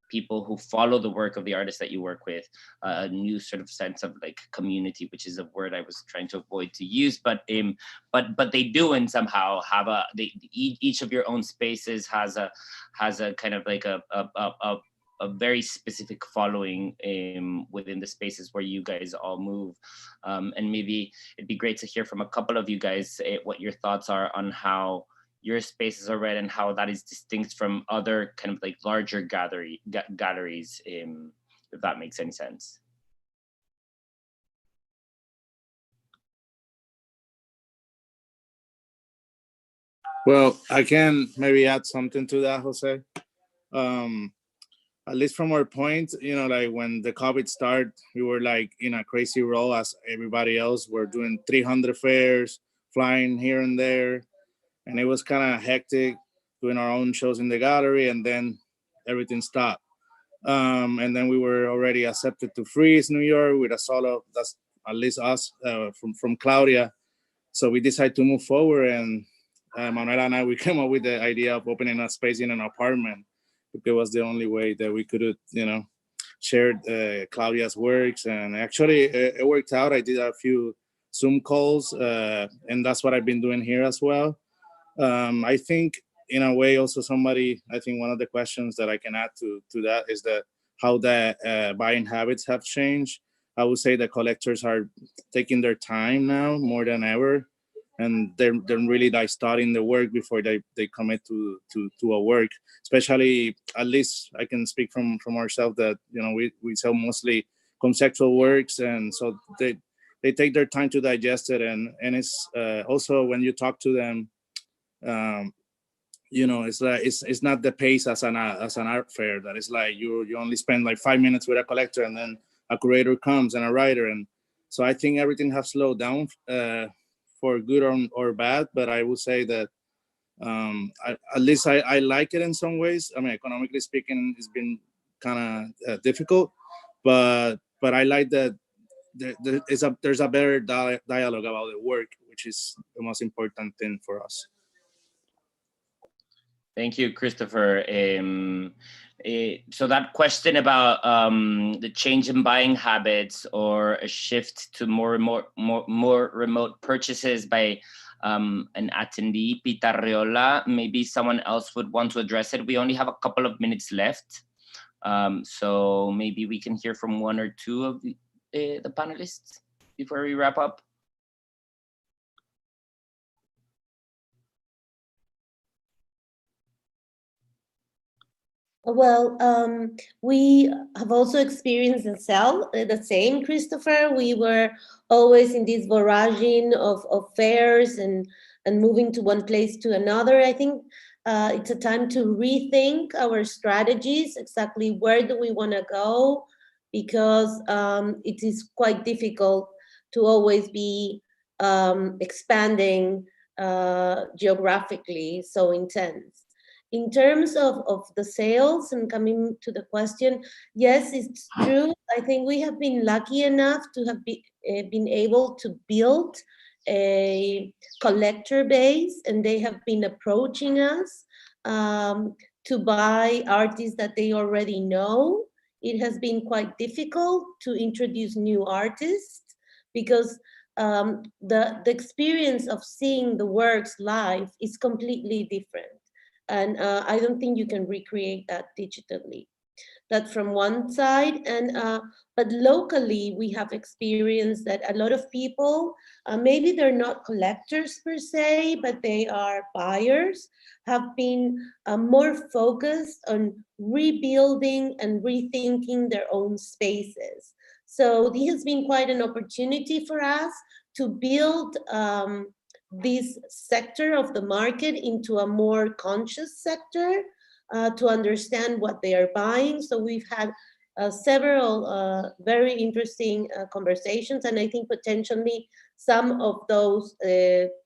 people who follow the work of the artists that you work with, a new sort of sense of like community, which is a word I was trying to avoid to use, but they do, and somehow have each of your own spaces has a kind of like a a very specific following within the spaces where you guys all move. And maybe it'd be great to hear from a couple of you guys what your thoughts are on how your spaces are read and how that is distinct from other kind of like larger galleries, if that makes any sense. Well, I can maybe add something to that, Jose. At least from our point, you know, like when the COVID started, we were like in a crazy roll as everybody else. We're doing 300 fairs, flying here and there. And it was kind of hectic doing our own shows in the gallery, and then everything stopped. And then we were already accepted to Freeze New York with a solo, that's at least us from Claudia. So we decided to move forward, and Manuela and I, we came up with the idea of opening a space in an apartment. It was the only way that we could, you know, share Claudia's works. And actually it worked out. I did a few Zoom calls, and that's what I've been doing here as well. I think in a way also I think one of the questions that I can add to that is that how the buying habits have changed. I would say the collectors are taking their time now more than ever. And they're really like studying the work before they commit to a work. Especially, at least I can speak from ourselves that, you know, we sell mostly conceptual works, and so they take their time to digest it. And it's also when you talk to them, you know, it's like it's not the pace as an art fair that is like you only spend like 5 minutes with a collector and then a curator comes and a writer. And so I think everything has slowed down. For good or bad, but I would say that at least I like it in some ways. I mean, economically speaking, it's been kind of difficult, but I like that there's a better dialogue about the work, which is the most important thing for us. Thank you, Christopher. So that question about the change in buying habits or a shift to more remote purchases by an attendee, Pitarriola, maybe someone else would want to address it. We only have a couple of minutes left. So maybe we can hear from one or two of the panelists before we wrap up. Well, we have also experienced the same, Christopher. We were always in this voragine of fairs and moving to one place to another. I think it's a time to rethink our strategies, exactly where do we want to go, because it is quite difficult to always be expanding geographically so intense. In terms of the sales and coming to the question, yes, it's true. I think we have been lucky enough to have been able to build a collector base, and they have been approaching us to buy artists that they already know. It has been quite difficult to introduce new artists because the experience of seeing the works live is completely different. And I don't think you can recreate that digitally. That's from one side. And but locally, we have experienced that a lot of people, maybe they're not collectors per se, but they are buyers, have been more focused on rebuilding and rethinking their own spaces. So this has been quite an opportunity for us to build this sector of the market into a more conscious sector, to understand what they are buying. So we've had several very interesting conversations, and I think potentially some of those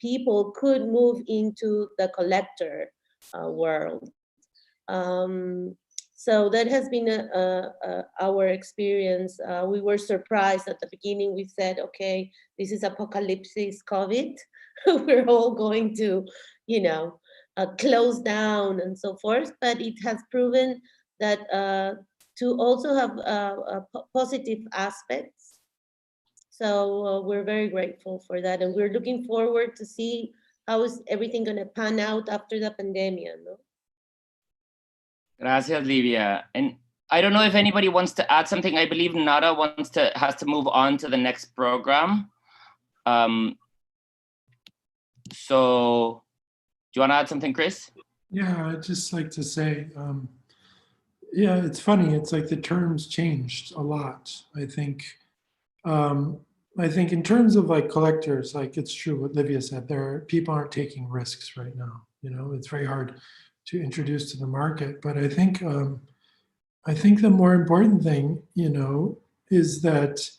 people could move into the collector world. So that has been our experience. We were surprised at the beginning. We said, okay, this is apocalypse COVID. We're all going to, you know, close down and so forth. But it has proven that to also have positive aspects. So we're very grateful for that. And we're looking forward to see how is everything going to pan out after the pandemic, no? Gracias, Livia. And I don't know if anybody wants to add something. I believe Nada has to move on to the next program. So do you want to add something, Chris? Yeah, I'd just like to say, yeah, it's funny. It's like the terms changed a lot. I think in terms of like collectors, like it's true what Livia said, people aren't taking risks right now. You know, it's very hard to introduce to the market. But I think the more important thing, you know, is that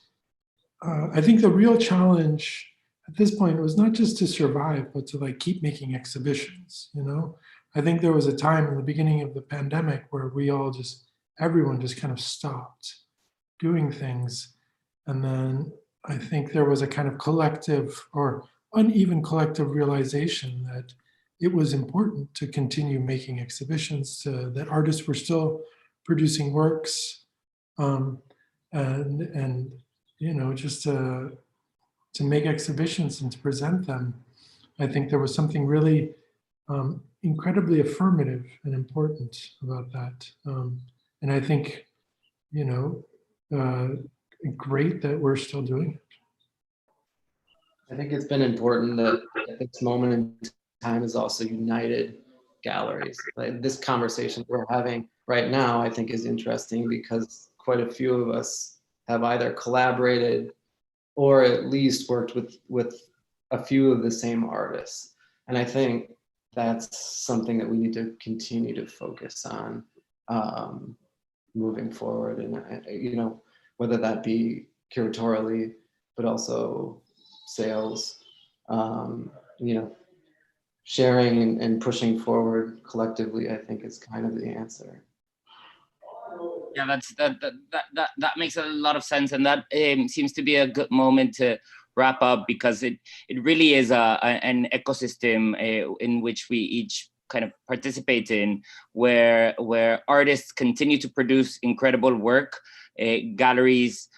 I think the real challenge at this point was not just to survive, but to like keep making exhibitions, you know? I think there was a time in the beginning of the pandemic where everyone just kind of stopped doing things. And then I think there was a kind of collective or uneven collective realization that it was important to continue making exhibitions, that artists were still producing works, and you know, just to make exhibitions and to present them. I think there was something really incredibly affirmative and important about that. And I think, you know, great that we're still doing it. I think it's been important that at this moment in time has also united galleries. Like this conversation we're having right now, I think is interesting because quite a few of us have either collaborated or at least worked with a few of the same artists. And I think that's something that we need to continue to focus on moving forward. And, you know, whether that be curatorially, but also sales, you know, sharing and pushing forward collectively, I think is kind of the answer. Yeah, that makes a lot of sense, and that seems to be a good moment to wrap up because it really is an ecosystem in which we each kind of participate in, where artists continue to produce incredible work, galleries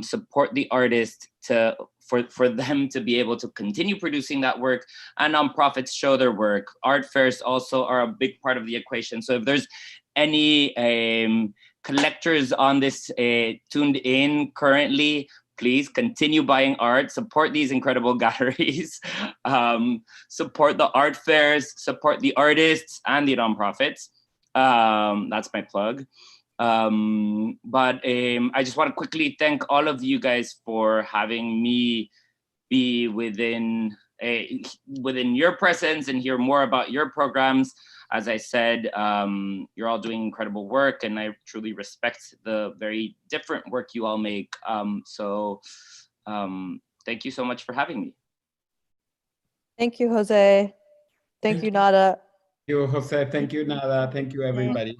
support the artist for them to be able to continue producing that work, and nonprofits show their work. Art fairs also are a big part of the equation. So if there's any collectors on this tuned in currently, please continue buying art, support these incredible galleries, support the art fairs, support the artists and the nonprofits. That's my plug. But I just want to quickly thank all of you guys for having me be within your presence and hear more about your programs. As I said, you're all doing incredible work, and I truly respect the very different work you all make. So thank you so much for having me. Thank you, Jose. Thank you, Nada. Thank you, Jose. Thank you, Nada. Thank you, everybody.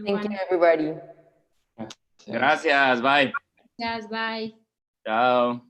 Thank you, everybody. Gracias. Bye. Yes, bye. Ciao.